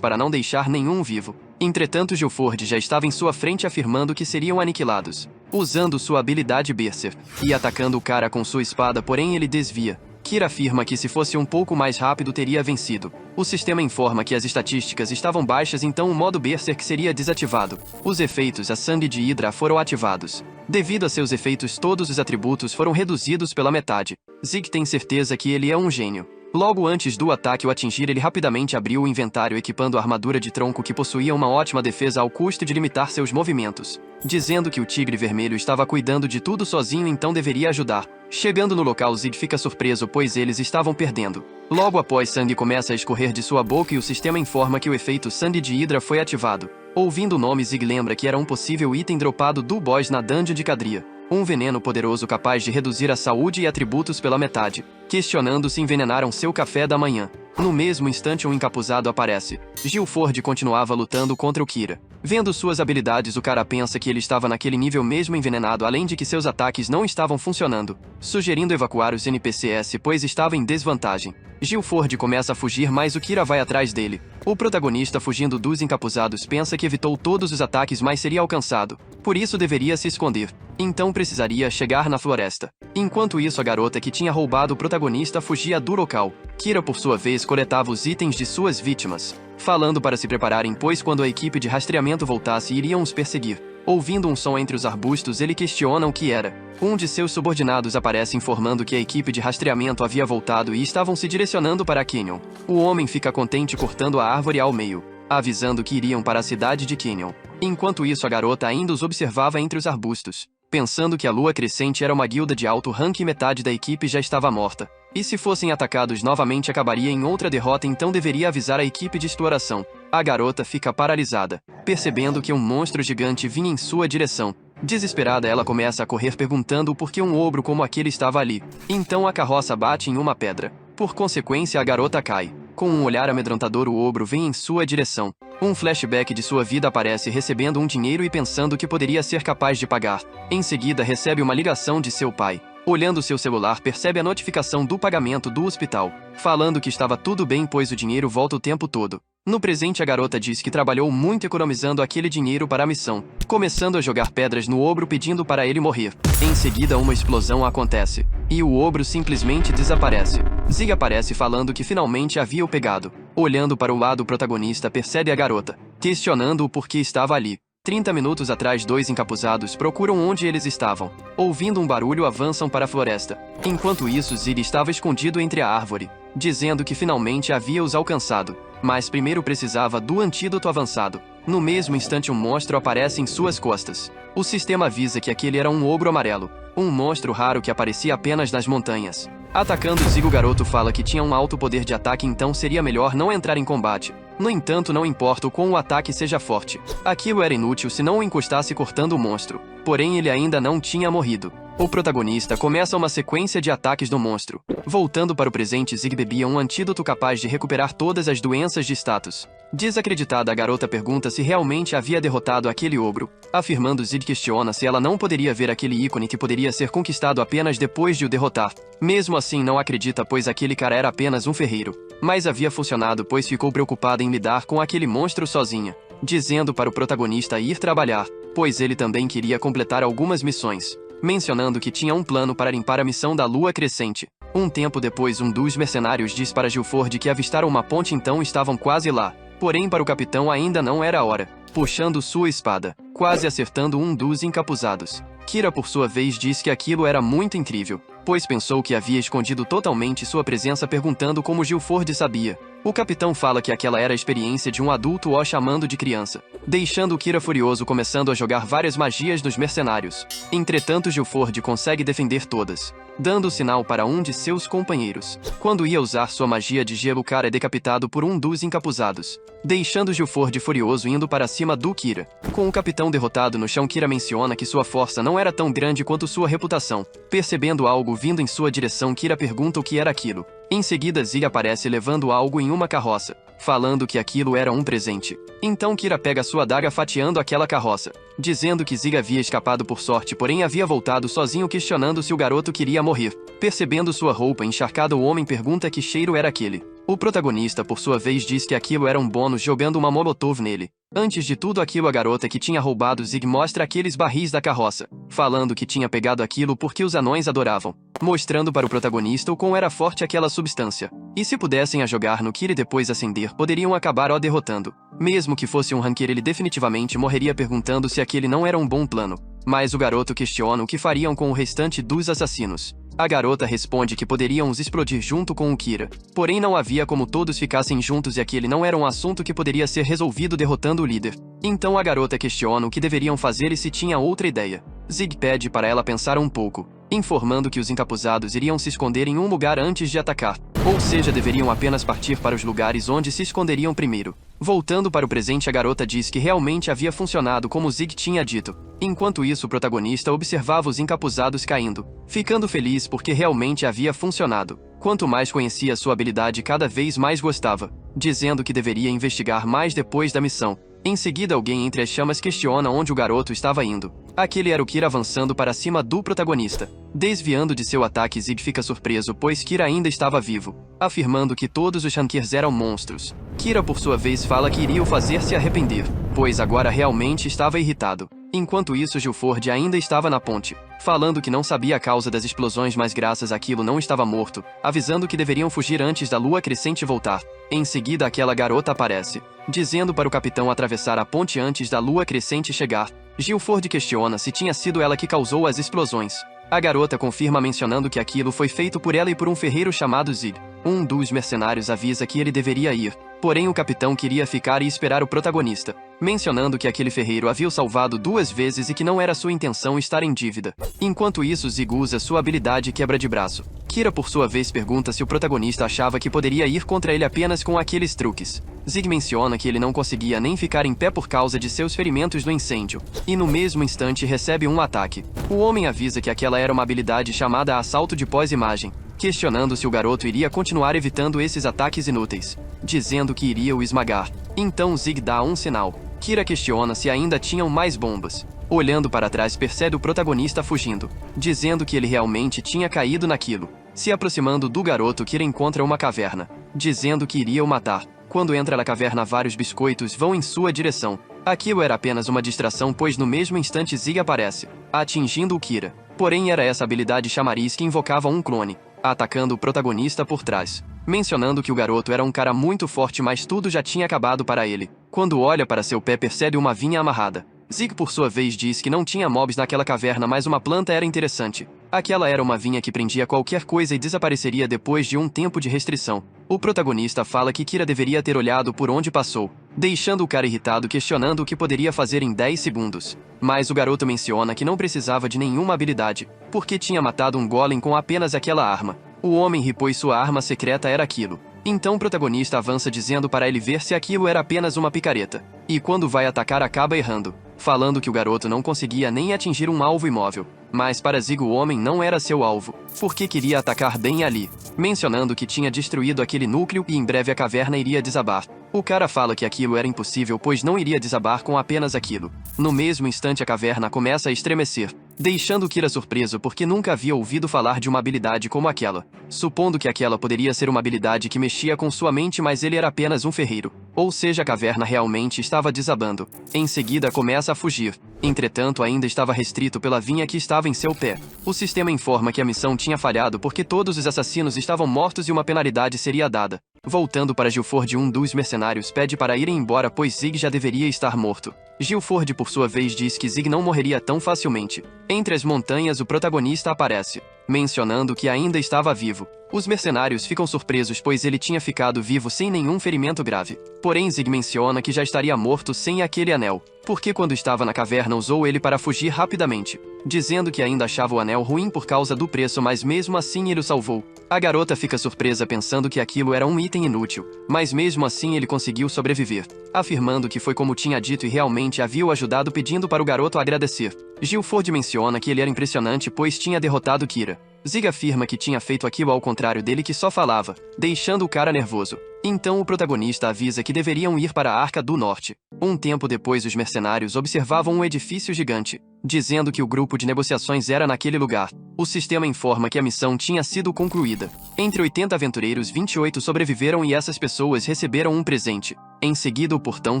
para não deixar nenhum vivo. Entretanto, Gilford já estava em sua frente, afirmando que seriam aniquilados, usando sua habilidade Berserk, e atacando o cara com sua espada, porém ele desvia. Kira afirma que se fosse um pouco mais rápido teria vencido. O sistema informa que as estatísticas estavam baixas, então o modo Berserk seria desativado. Os efeitos a sangue de Hydra foram ativados. Devido a seus efeitos, todos os atributos foram reduzidos pela metade. Zig tem certeza que ele é um gênio. Logo antes do ataque o atingir, ele rapidamente abriu o inventário, equipando a armadura de tronco que possuía uma ótima defesa ao custo de limitar seus movimentos, dizendo que o Tigre Vermelho estava cuidando de tudo sozinho, então deveria ajudar. Chegando no local, Zig fica surpreso, pois eles estavam perdendo. Logo após, sangue começa a escorrer de sua boca e o sistema informa que o efeito sangue de Hydra foi ativado. Ouvindo o nome, Zig lembra que era um possível item dropado do boss na dungeon de Cadria. Um veneno poderoso capaz de reduzir a saúde e atributos pela metade. Questionando se envenenaram seu café da manhã. No mesmo instante, um encapuzado aparece. Gilford continuava lutando contra o Kira. Vendo suas habilidades, o cara pensa que ele estava naquele nível mesmo envenenado, além de que seus ataques não estavam funcionando, sugerindo evacuar os NPCs, pois estava em desvantagem. Gilford começa a fugir, mas o Kira vai atrás dele. O protagonista, fugindo dos encapuzados, pensa que evitou todos os ataques, mas seria alcançado. Por isso deveria se esconder. Então precisaria chegar na floresta. Enquanto isso, a garota que tinha roubado o protagonista fugia do local. Kira, por sua vez, coletava os itens de suas vítimas, falando para se prepararem, pois quando a equipe de rastreamento voltasse, iriam os perseguir. Ouvindo um som entre os arbustos, ele questiona o que era. Um de seus subordinados aparece, informando que a equipe de rastreamento havia voltado e estavam se direcionando para Canyon. O homem fica contente, cortando a árvore ao meio, avisando que iriam para a cidade de Canyon. Enquanto isso, a garota ainda os observava entre os arbustos, pensando que a Lua Crescente era uma guilda de alto rank e metade da equipe já estava morta. E se fossem atacados novamente, acabaria em outra derrota, então deveria avisar a equipe de exploração. A garota fica paralisada, percebendo que um monstro gigante vinha em sua direção. Desesperada, ela começa a correr, perguntando por que um ogro como aquele estava ali. Então a carroça bate em uma pedra. Por consequência, a garota cai. Com um olhar amedrontador, o ogro vem em sua direção. Um flashback de sua vida aparece, recebendo um dinheiro e pensando que poderia ser capaz de pagar. Em seguida, recebe uma ligação de seu pai. Olhando seu celular, percebe a notificação do pagamento do hospital, falando que estava tudo bem, pois o dinheiro volta o tempo todo. No presente, a garota diz que trabalhou muito economizando aquele dinheiro para a missão, começando a jogar pedras no ogro pedindo para ele morrer. Em seguida, uma explosão acontece, e o ogro simplesmente desaparece. Zig aparece falando que finalmente havia o pegado. Olhando para o lado, o protagonista percebe a garota, questionando o porquê estava ali. 30 minutos atrás, dois encapuzados procuram onde eles estavam. Ouvindo um barulho, avançam para a floresta. Enquanto isso, Zig estava escondido entre a árvore, dizendo que finalmente havia os alcançado. Mas primeiro precisava do antídoto avançado. No mesmo instante, um monstro aparece em suas costas. O sistema avisa que aquele era um ogro amarelo, um monstro raro que aparecia apenas nas montanhas. Atacando Zig, o garoto fala que tinha um alto poder de ataque, então seria melhor não entrar em combate. No entanto, não importa o quão o ataque seja forte. Aquilo era inútil se não o encostasse cortando o monstro. Porém, ele ainda não tinha morrido. O protagonista começa uma sequência de ataques do monstro. Voltando para o presente, Zig bebia um antídoto capaz de recuperar todas as doenças de status. Desacreditada, a garota pergunta se realmente havia derrotado aquele ogro. Afirmando, Zig questiona se ela não poderia ver aquele ícone que poderia ser conquistado apenas depois de o derrotar. Mesmo assim, não acredita, pois aquele cara era apenas um ferreiro. Mas havia funcionado, pois ficou preocupada em lidar com aquele monstro sozinha, dizendo para o protagonista ir trabalhar, pois ele também queria completar algumas missões, mencionando que tinha um plano para limpar a missão da Lua Crescente. Um tempo depois, um dos mercenários diz para Gilford que avistaram uma ponte, então estavam quase lá. Porém, para o capitão ainda não era a hora, puxando sua espada, quase acertando um dos encapuzados. Kira, por sua vez, diz que aquilo era muito incrível, pois pensou que havia escondido totalmente sua presença, perguntando como Gilford sabia. O capitão fala que aquela era a experiência de um adulto o chamando de criança, deixando Kira furioso, começando a jogar várias magias nos mercenários. Entretanto, Gilford consegue defender todas, dando sinal para um de seus companheiros. Quando ia usar sua magia de gelo, o cara é decapitado por um dos encapuzados, deixando Gilford furioso, indo para cima do Kira. Com o capitão derrotado no chão, Kira menciona que sua força não era tão grande quanto sua reputação. Percebendo algo vindo em sua direção, Kira pergunta o que era aquilo. Em seguida, Zig aparece levando algo em uma carroça, falando que aquilo era um presente. Então Kira pega sua adaga, fatiando aquela carroça, dizendo que Zig havia escapado por sorte, porém havia voltado sozinho, questionando se o garoto queria morrer. Percebendo sua roupa encharcada, o homem pergunta que cheiro era aquele. O protagonista, por sua vez, diz que aquilo era um bônus, jogando uma molotov nele. Antes de tudo aquilo, a garota que tinha roubado Zig mostra aqueles barris da carroça, falando que tinha pegado aquilo porque os anões adoravam, mostrando para o protagonista o quão era forte aquela substância. E se pudessem a jogar no Kira e depois acender, poderiam acabar o derrotando. Mesmo que fosse um ranqueiro, ele definitivamente morreria, perguntando se aquele não era um bom plano. Mas o garoto questiona o que fariam com o restante dos assassinos. A garota responde que poderiam os explodir junto com o Kira. Porém, não havia como todos ficassem juntos, e aquele não era um assunto que poderia ser resolvido derrotando o líder. Então a garota questiona o que deveriam fazer e se tinha outra ideia. Zig pede para ela pensar um pouco, informando que os encapuzados iriam se esconder em um lugar antes de atacar. Ou seja, deveriam apenas partir para os lugares onde se esconderiam primeiro. Voltando para o presente, a garota diz que realmente havia funcionado como Zig tinha dito. Enquanto isso, o protagonista observava os encapuzados caindo, ficando feliz porque realmente havia funcionado. Quanto mais conhecia sua habilidade, cada vez mais gostava, dizendo que deveria investigar mais depois da missão. Em seguida, alguém entre as chamas questiona onde o garoto estava indo. Aquele era o Kira avançando para cima do protagonista. Desviando de seu ataque, Zig fica surpreso, pois Kira ainda estava vivo, afirmando que todos os Rankers eram monstros. Kira, por sua vez, fala que iria o fazer se arrepender, pois agora realmente estava irritado. Enquanto isso, Gilford ainda estava na ponte, falando que não sabia a causa das explosões, mas graças àquilo não estava morto, avisando que deveriam fugir antes da Lua Crescente voltar. Em seguida, aquela garota aparece, dizendo para o capitão atravessar a ponte antes da Lua Crescente chegar. Gilford questiona se tinha sido ela que causou as explosões. A garota confirma, mencionando que aquilo foi feito por ela e por um ferreiro chamado Zig. Um dos mercenários avisa que ele deveria ir, porém o capitão queria ficar e esperar o protagonista, mencionando que aquele ferreiro havia o salvado 2 vezes e que não era sua intenção estar em dívida. Enquanto isso, Zig usa sua habilidade quebra de braço. Kira, por sua vez, pergunta se o protagonista achava que poderia ir contra ele apenas com aqueles truques. Zig menciona que ele não conseguia nem ficar em pé por causa de seus ferimentos no incêndio, e no mesmo instante recebe um ataque. O homem avisa que aquela era uma habilidade chamada assalto de pós-imagem, questionando se o garoto iria continuar evitando esses ataques inúteis, dizendo que iria o esmagar. Então Zig dá um sinal. Kira questiona se ainda tinham mais bombas. Olhando para trás, percebe o protagonista fugindo, dizendo que ele realmente tinha caído naquilo. Se aproximando do garoto, Kira encontra uma caverna, dizendo que iria o matar. quando entra na caverna vários biscoitos vão em sua direção. Aquilo era apenas uma distração, pois no mesmo instante Zig aparece, atingindo o Kira. Porém era essa habilidade chamariz que invocava um clone, atacando o protagonista por trás, mencionando que o garoto era um cara muito forte, mas tudo já tinha acabado para ele. Quando olha para seu pé percebe uma vinha amarrada. Zig por sua vez diz que não tinha mobs naquela caverna, mas uma planta era interessante. Aquela era uma vinha que prendia qualquer coisa e desapareceria depois de um tempo de restrição. O protagonista fala que Kira deveria ter olhado por onde passou, deixando o cara irritado questionando o que poderia fazer em 10 segundos. Mas o garoto menciona que não precisava de nenhuma habilidade, porque tinha matado um golem com apenas aquela arma. O homem ri, pois sua arma secreta era aquilo. Então o protagonista avança dizendo para ele ver se aquilo era apenas uma picareta. E quando vai atacar acaba errando, falando que o garoto não conseguia nem atingir um alvo imóvel. Mas para Zig o homem não era seu alvo, porque queria atacar bem ali, mencionando que tinha destruído aquele núcleo e em breve a caverna iria desabar. O cara fala que aquilo era impossível, pois não iria desabar com apenas aquilo. No mesmo instante a caverna começa a estremecer, deixando Kira surpreso porque nunca havia ouvido falar de uma habilidade como aquela, supondo que aquela poderia ser uma habilidade que mexia com sua mente, mas ele era apenas um ferreiro. Ou seja, a caverna realmente estava desabando. Em seguida começa a fugir. Entretanto, ainda estava restrito pela vinha que estava em seu pé. O sistema informa que a missão tinha falhado porque todos os assassinos estavam mortos e uma penalidade seria dada. Voltando para Gilford, um dos mercenários pede para irem embora, pois Zig já deveria estar morto. Gilford por sua vez diz que Zig não morreria tão facilmente. Entre as montanhas o protagonista aparece, mencionando que ainda estava vivo. Os mercenários ficam surpresos, pois ele tinha ficado vivo sem nenhum ferimento grave. Porém Zig menciona que já estaria morto sem aquele anel, porque quando estava na caverna usou ele para fugir rapidamente, dizendo que ainda achava o anel ruim por causa do preço, mas mesmo assim ele o salvou. A garota fica surpresa pensando que aquilo era um item inútil, mas mesmo assim ele conseguiu sobreviver, afirmando que foi como tinha dito e realmente havia o ajudado, pedindo para o garoto agradecer. Gilford menciona que ele era impressionante, pois tinha derrotado Kira. Zig afirma que tinha feito aquilo ao contrário dele, que só falava, deixando o cara nervoso. Então o protagonista avisa que deveriam ir para a Arca do Norte. Um tempo depois os mercenários observavam um edifício gigante, dizendo que o grupo de negociações era naquele lugar. O sistema informa que a missão tinha sido concluída. Entre 80 aventureiros, 28 sobreviveram e essas pessoas receberam um presente. Em seguida o portão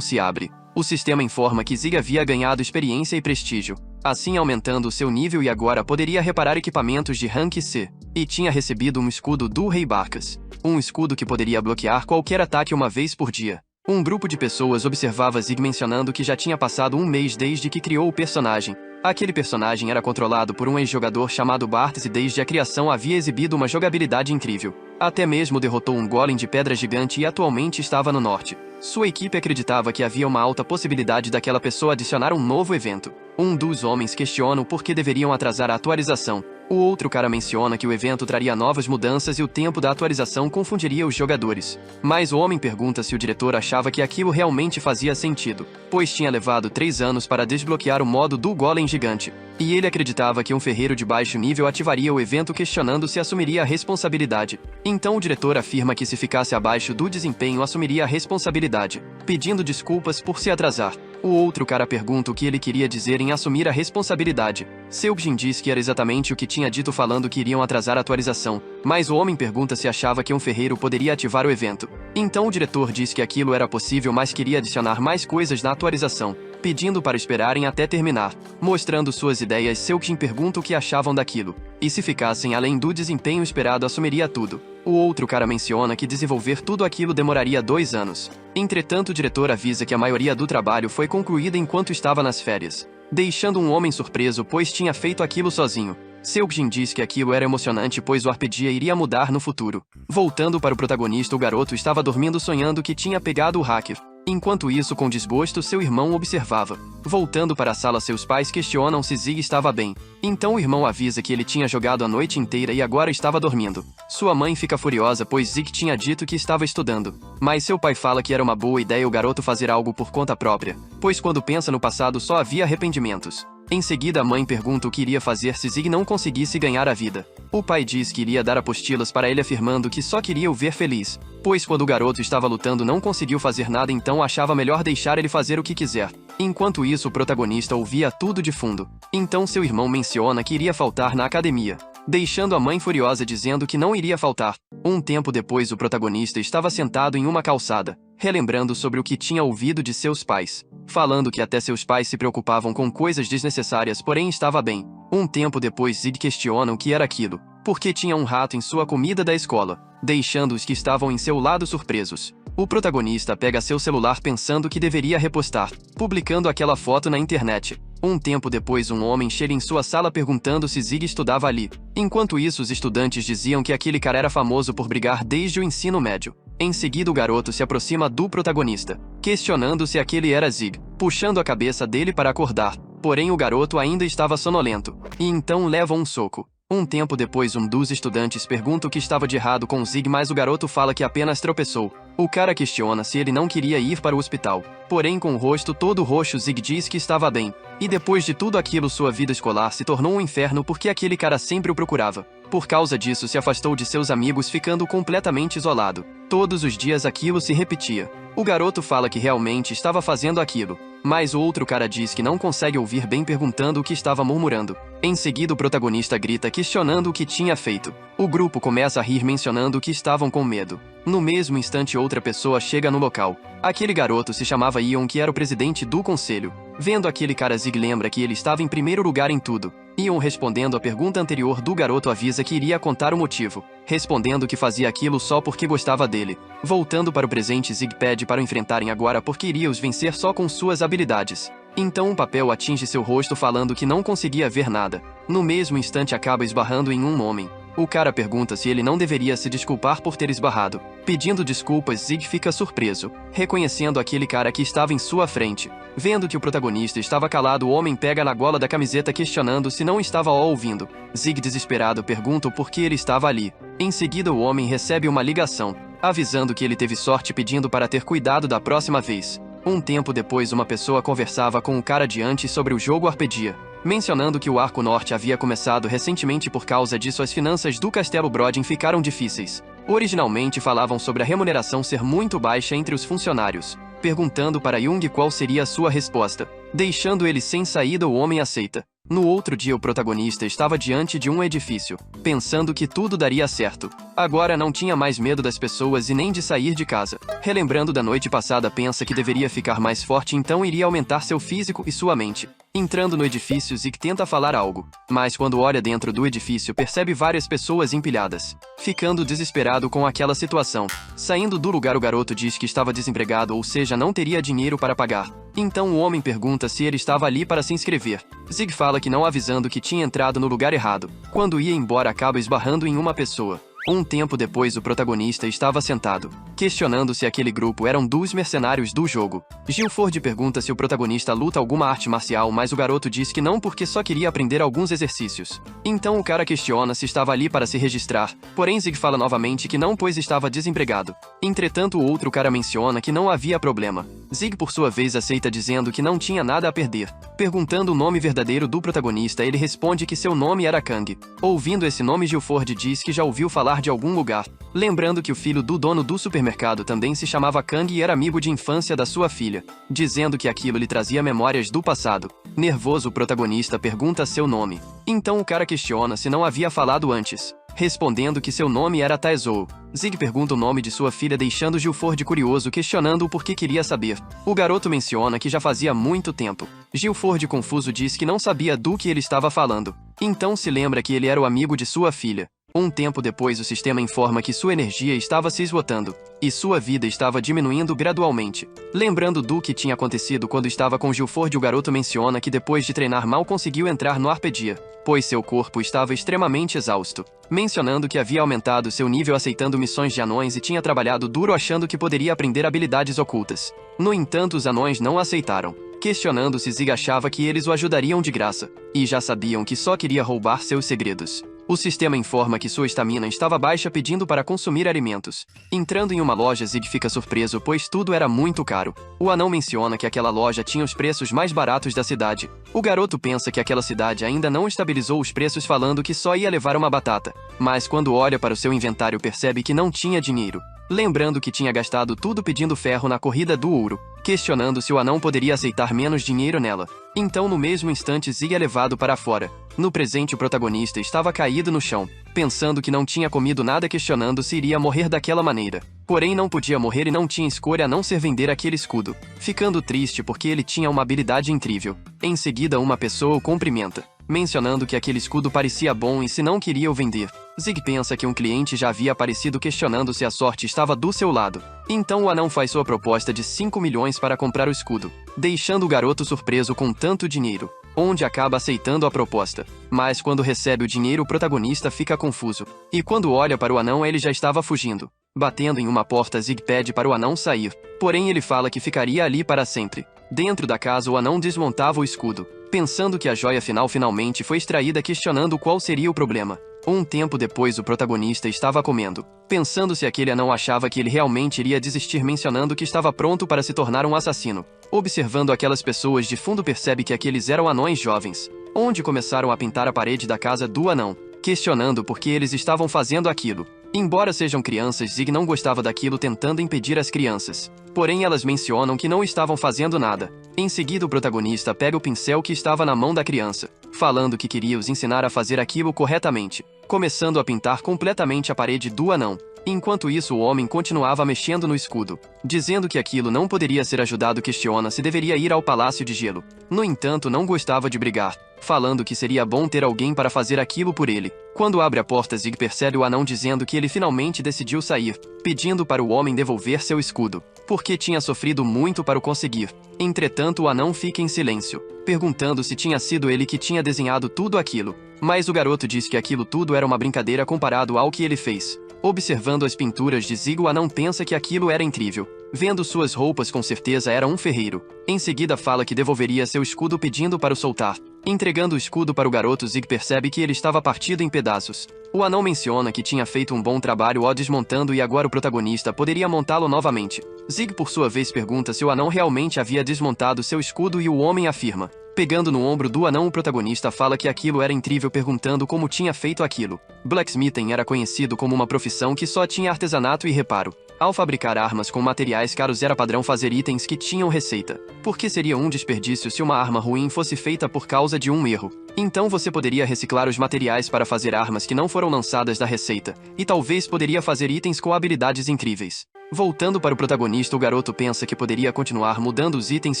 se abre. O sistema informa que Zig havia ganhado experiência e prestígio, assim aumentando o seu nível e agora poderia reparar equipamentos de rank C. E tinha recebido um escudo do Rei Barcas, um escudo que poderia bloquear qualquer ataque uma vez por dia. Um grupo de pessoas observava Zig, mencionando que já tinha passado um mês desde que criou o personagem. Aquele personagem era controlado por um ex-jogador chamado Bartz e desde a criação havia exibido uma jogabilidade incrível. Até mesmo derrotou um golem de pedra gigante e atualmente estava no norte. Sua equipe acreditava que havia uma alta possibilidade daquela pessoa adicionar um novo evento. Um dos homens questiona o porquê deveriam atrasar a atualização. O outro cara menciona que o evento traria novas mudanças e o tempo da atualização confundiria os jogadores. Mas o homem pergunta se o diretor achava que aquilo realmente fazia sentido, pois tinha levado 3 anos para desbloquear o modo do golem gigante. E ele acreditava que um ferreiro de baixo nível ativaria o evento, questionando se assumiria a responsabilidade. Então o diretor afirma que se ficasse abaixo do desempenho assumiria a responsabilidade, pedindo desculpas por se atrasar. O outro cara pergunta o que ele queria dizer em assumir a responsabilidade. Seokjin diz que era exatamente o que tinha dito, falando que iriam atrasar a atualização, mas o homem pergunta se achava que um ferreiro poderia ativar o evento. Então o diretor diz que aquilo era possível, mas queria adicionar mais coisas na atualização, pedindo para esperarem até terminar. Mostrando suas ideias, Seokjin pergunta o que achavam daquilo, e se ficassem além do desempenho esperado assumiria tudo. O outro cara menciona que desenvolver tudo aquilo demoraria 2 anos. Entretanto o diretor avisa que a maioria do trabalho foi concluída enquanto estava nas férias, deixando um homem surpreso, pois tinha feito aquilo sozinho. Seokjin diz que aquilo era emocionante, pois o Arpedia iria mudar no futuro. Voltando para o protagonista, o garoto estava dormindo sonhando que tinha pegado o hacker. Enquanto isso, com desgosto, seu irmão observava. Voltando para a sala, seus pais questionam se Zig estava bem. Então o irmão avisa que ele tinha jogado a noite inteira e agora estava dormindo. Sua mãe fica furiosa, pois Zig tinha dito que estava estudando. Mas seu pai fala que era uma boa ideia o garoto fazer algo por conta própria, pois quando pensa no passado só havia arrependimentos. Em seguida a mãe pergunta o que iria fazer se Zig não conseguisse ganhar a vida. O pai diz que iria dar apostilas para ele, afirmando que só queria o ver feliz, pois quando o garoto estava lutando não conseguiu fazer nada, então achava melhor deixar ele fazer o que quiser. Enquanto isso o protagonista ouvia tudo de fundo. Então seu irmão menciona que iria faltar na academia. deixando a mãe furiosa dizendo que não iria faltar. Um tempo depois, o protagonista estava sentado em uma calçada, relembrando sobre o que tinha ouvido de seus pais, falando que até seus pais se preocupavam com coisas desnecessárias, porém estava bem. Um tempo depois, Zig questiona o que era aquilo, porque tinha um rato em sua comida da escola, deixando os que estavam em seu lado surpresos. O protagonista pega seu celular pensando que deveria repostar, publicando aquela foto na internet. Um tempo depois, um homem chega em sua sala perguntando se Zig estudava ali. Enquanto isso, os estudantes diziam que aquele cara era famoso por brigar desde o ensino médio. Em seguida, o garoto se aproxima do protagonista, questionando se aquele era Zig, puxando a cabeça dele para acordar. Porém, o garoto ainda estava sonolento, e então leva um soco. Um tempo depois, um dos estudantes pergunta o que estava de errado com Zig, mas o garoto fala que apenas tropeçou. O cara questiona se ele não queria ir para o hospital. Porém, com o rosto todo roxo, Zig diz que estava bem. E depois de tudo aquilo, sua vida escolar se tornou um inferno porque aquele cara sempre o procurava. Por causa disso, se afastou de seus amigos, ficando completamente isolado. Todos os dias aquilo se repetia. O garoto fala que realmente estava fazendo aquilo, mas o outro cara diz que não consegue ouvir bem, perguntando o que estava murmurando. Em seguida, o protagonista grita questionando o que tinha feito. O grupo começa a rir, mencionando que estavam com medo. No mesmo instante, outra pessoa chega no local. Aquele garoto se chamava Ion, que era o presidente do conselho. Vendo aquele cara, Zig lembra que ele estava em primeiro lugar em tudo. Ion, respondendo à pergunta anterior do garoto, avisa que iria contar o motivo, respondendo que fazia aquilo só porque gostava dele. Voltando para o presente, Zig pede para o enfrentarem agora porque iria os vencer só com suas habilidades. Então um papel atinge seu rosto, falando que não conseguia ver nada. No mesmo instante, acaba esbarrando em um homem. O cara pergunta se ele não deveria se desculpar por ter esbarrado. Pedindo desculpas, Zig fica surpreso, reconhecendo aquele cara que estava em sua frente. Vendo que o protagonista estava calado, o homem pega na gola da camiseta, questionando se não estava o ouvindo. Zig, desesperado, pergunta o porquê ele estava ali. Em seguida, o homem recebe uma ligação, avisando que ele teve sorte, pedindo para ter cuidado da próxima vez. Um tempo depois, uma pessoa conversava com o cara de antes sobre o jogo Arpedia, mencionando que o Arco Norte havia começado recentemente. Por causa disso, as finanças do Castelo Brodin ficaram difíceis. Originalmente falavam sobre a remuneração ser muito baixa entre os funcionários. Perguntando para Jung qual seria a sua resposta. Deixando ele sem saída, o homem aceita. No outro dia, o protagonista estava diante de um edifício, pensando que tudo daria certo. Agora não tinha mais medo das pessoas e nem de sair de casa. Relembrando da noite passada, pensa que deveria ficar mais forte, então iria aumentar seu físico e sua mente. Entrando no edifício, Zig tenta falar algo, mas quando olha dentro do edifício, percebe várias pessoas empilhadas. Ficando desesperado com aquela situação. Saindo do lugar, o garoto diz que estava desempregado, ou seja, não teria dinheiro para pagar. Então o homem pergunta se ele estava ali para se inscrever. Zig fala que não, avisando que tinha entrado no lugar errado. Quando ia embora, acaba esbarrando em uma pessoa. Um tempo depois, o protagonista estava sentado, questionando se aquele grupo eram dos mercenários do jogo. Gilford pergunta se o protagonista luta alguma arte marcial, mas o garoto diz que não, porque só queria aprender alguns exercícios. Então o cara questiona se estava ali para se registrar, porém Zig fala novamente que não, pois estava desempregado. Entretanto, o outro cara menciona que não havia problema. Zig, por sua vez, aceita, dizendo que não tinha nada a perder. Perguntando o nome verdadeiro do protagonista, ele responde que seu nome era Kang. Ouvindo esse nome, Gilford diz que já ouviu falar de algum lugar, lembrando que o filho do dono do supermercado também se chamava Kang e era amigo de infância da sua filha, dizendo que aquilo lhe trazia memórias do passado. Nervoso, o protagonista pergunta seu nome. Então o cara questiona se não havia falado antes, respondendo que seu nome era Taezou. Zig pergunta o nome de sua filha, deixando Gilford curioso, questionando o porquê queria saber. O garoto menciona que já fazia muito tempo. Gilford, confuso, diz que não sabia do que ele estava falando. Então se lembra que ele era o amigo de sua filha. Um tempo depois, o sistema informa que sua energia estava se esgotando, e sua vida estava diminuindo gradualmente. Lembrando do que tinha acontecido quando estava com Gilford, o garoto menciona que depois de treinar mal conseguiu entrar no Arpedia, pois seu corpo estava extremamente exausto. Mencionando que havia aumentado seu nível aceitando missões de anões e tinha trabalhado duro achando que poderia aprender habilidades ocultas. No entanto, os anões não aceitaram, questionando se Zig achava que eles o ajudariam de graça, e já sabiam que só queria roubar seus segredos. O sistema informa que sua estamina estava baixa, pedindo para consumir alimentos. Entrando em uma loja, Zig fica surpreso, pois tudo era muito caro. O anão menciona que aquela loja tinha os preços mais baratos da cidade. O garoto pensa que aquela cidade ainda não estabilizou os preços, falando que só ia levar uma batata. Mas quando olha para o seu inventário, percebe que não tinha dinheiro. Lembrando que tinha gastado tudo pedindo ferro na corrida do ouro, questionando se o anão poderia aceitar menos dinheiro nela. Então no mesmo instante Zig é levado para fora. No presente o protagonista estava caído no chão, pensando que não tinha comido nada, questionando se iria morrer daquela maneira. Porém não podia morrer e não tinha escolha a não ser vender aquele escudo, ficando triste porque ele tinha uma habilidade incrível. Em seguida uma pessoa o cumprimenta, mencionando que aquele escudo parecia bom e se não queria o vender. Zig pensa que um cliente já havia aparecido questionando se a sorte estava do seu lado. Então o anão faz sua proposta de 5 milhões para comprar o escudo, deixando o garoto surpreso com tanto dinheiro, onde acaba aceitando a proposta. Mas quando recebe o dinheiro o protagonista fica confuso, e quando olha para o anão ele já estava fugindo. Batendo em uma porta Zig pede para o anão sair, porém ele fala que ficaria ali para sempre. Dentro da casa o anão desmontava o escudo, pensando que a joia final finalmente foi extraída, questionando qual seria o problema. Um tempo depois o protagonista estava comendo, pensando se aquele anão achava que ele realmente iria desistir, mencionando que estava pronto para se tornar um assassino. Observando aquelas pessoas de fundo percebe que aqueles eram anões jovens, onde começaram a pintar a parede da casa do anão, questionando por que eles estavam fazendo aquilo. Embora sejam crianças, Zig não gostava daquilo, tentando impedir as crianças. Porém elas mencionam que não estavam fazendo nada. Em seguida o protagonista pega o pincel que estava na mão da criança, falando que queria os ensinar a fazer aquilo corretamente, começando a pintar completamente a parede do anão. Enquanto isso o homem continuava mexendo no escudo, dizendo que aquilo não poderia ser ajudado, questiona se deveria ir ao Palácio de Gelo. No entanto não gostava de brigar, falando que seria bom ter alguém para fazer aquilo por ele. Quando abre a porta Zig percebe o anão dizendo que ele finalmente decidiu sair, pedindo para o homem devolver seu escudo, porque tinha sofrido muito para o conseguir. Entretanto o anão fica em silêncio, perguntando se tinha sido ele que tinha desenhado tudo aquilo. Mas o garoto diz que aquilo tudo era uma brincadeira comparado ao que ele fez. Observando as pinturas de Zig o anão pensa que aquilo era incrível. Vendo suas roupas com certeza era um ferreiro. Em seguida fala que devolveria seu escudo, pedindo para o soltar. Entregando o escudo para o garoto Zig percebe que ele estava partido em pedaços. O anão menciona que tinha feito um bom trabalho ao desmontando e agora o protagonista poderia montá-lo novamente. Zig por sua vez pergunta se o anão realmente havia desmontado seu escudo e o homem afirma. Pegando no ombro do anão o protagonista fala que aquilo era incrível, perguntando como tinha feito aquilo. Blacksmithing era conhecido como uma profissão que só tinha artesanato e reparo. Ao fabricar armas com materiais caros era padrão fazer itens que tinham receita, porque seria um desperdício se uma arma ruim fosse feita por causa de um erro. Então você poderia reciclar os materiais para fazer armas que não foram lançadas da receita, e talvez poderia fazer itens com habilidades incríveis. Voltando para o protagonista, o garoto pensa que poderia continuar mudando os itens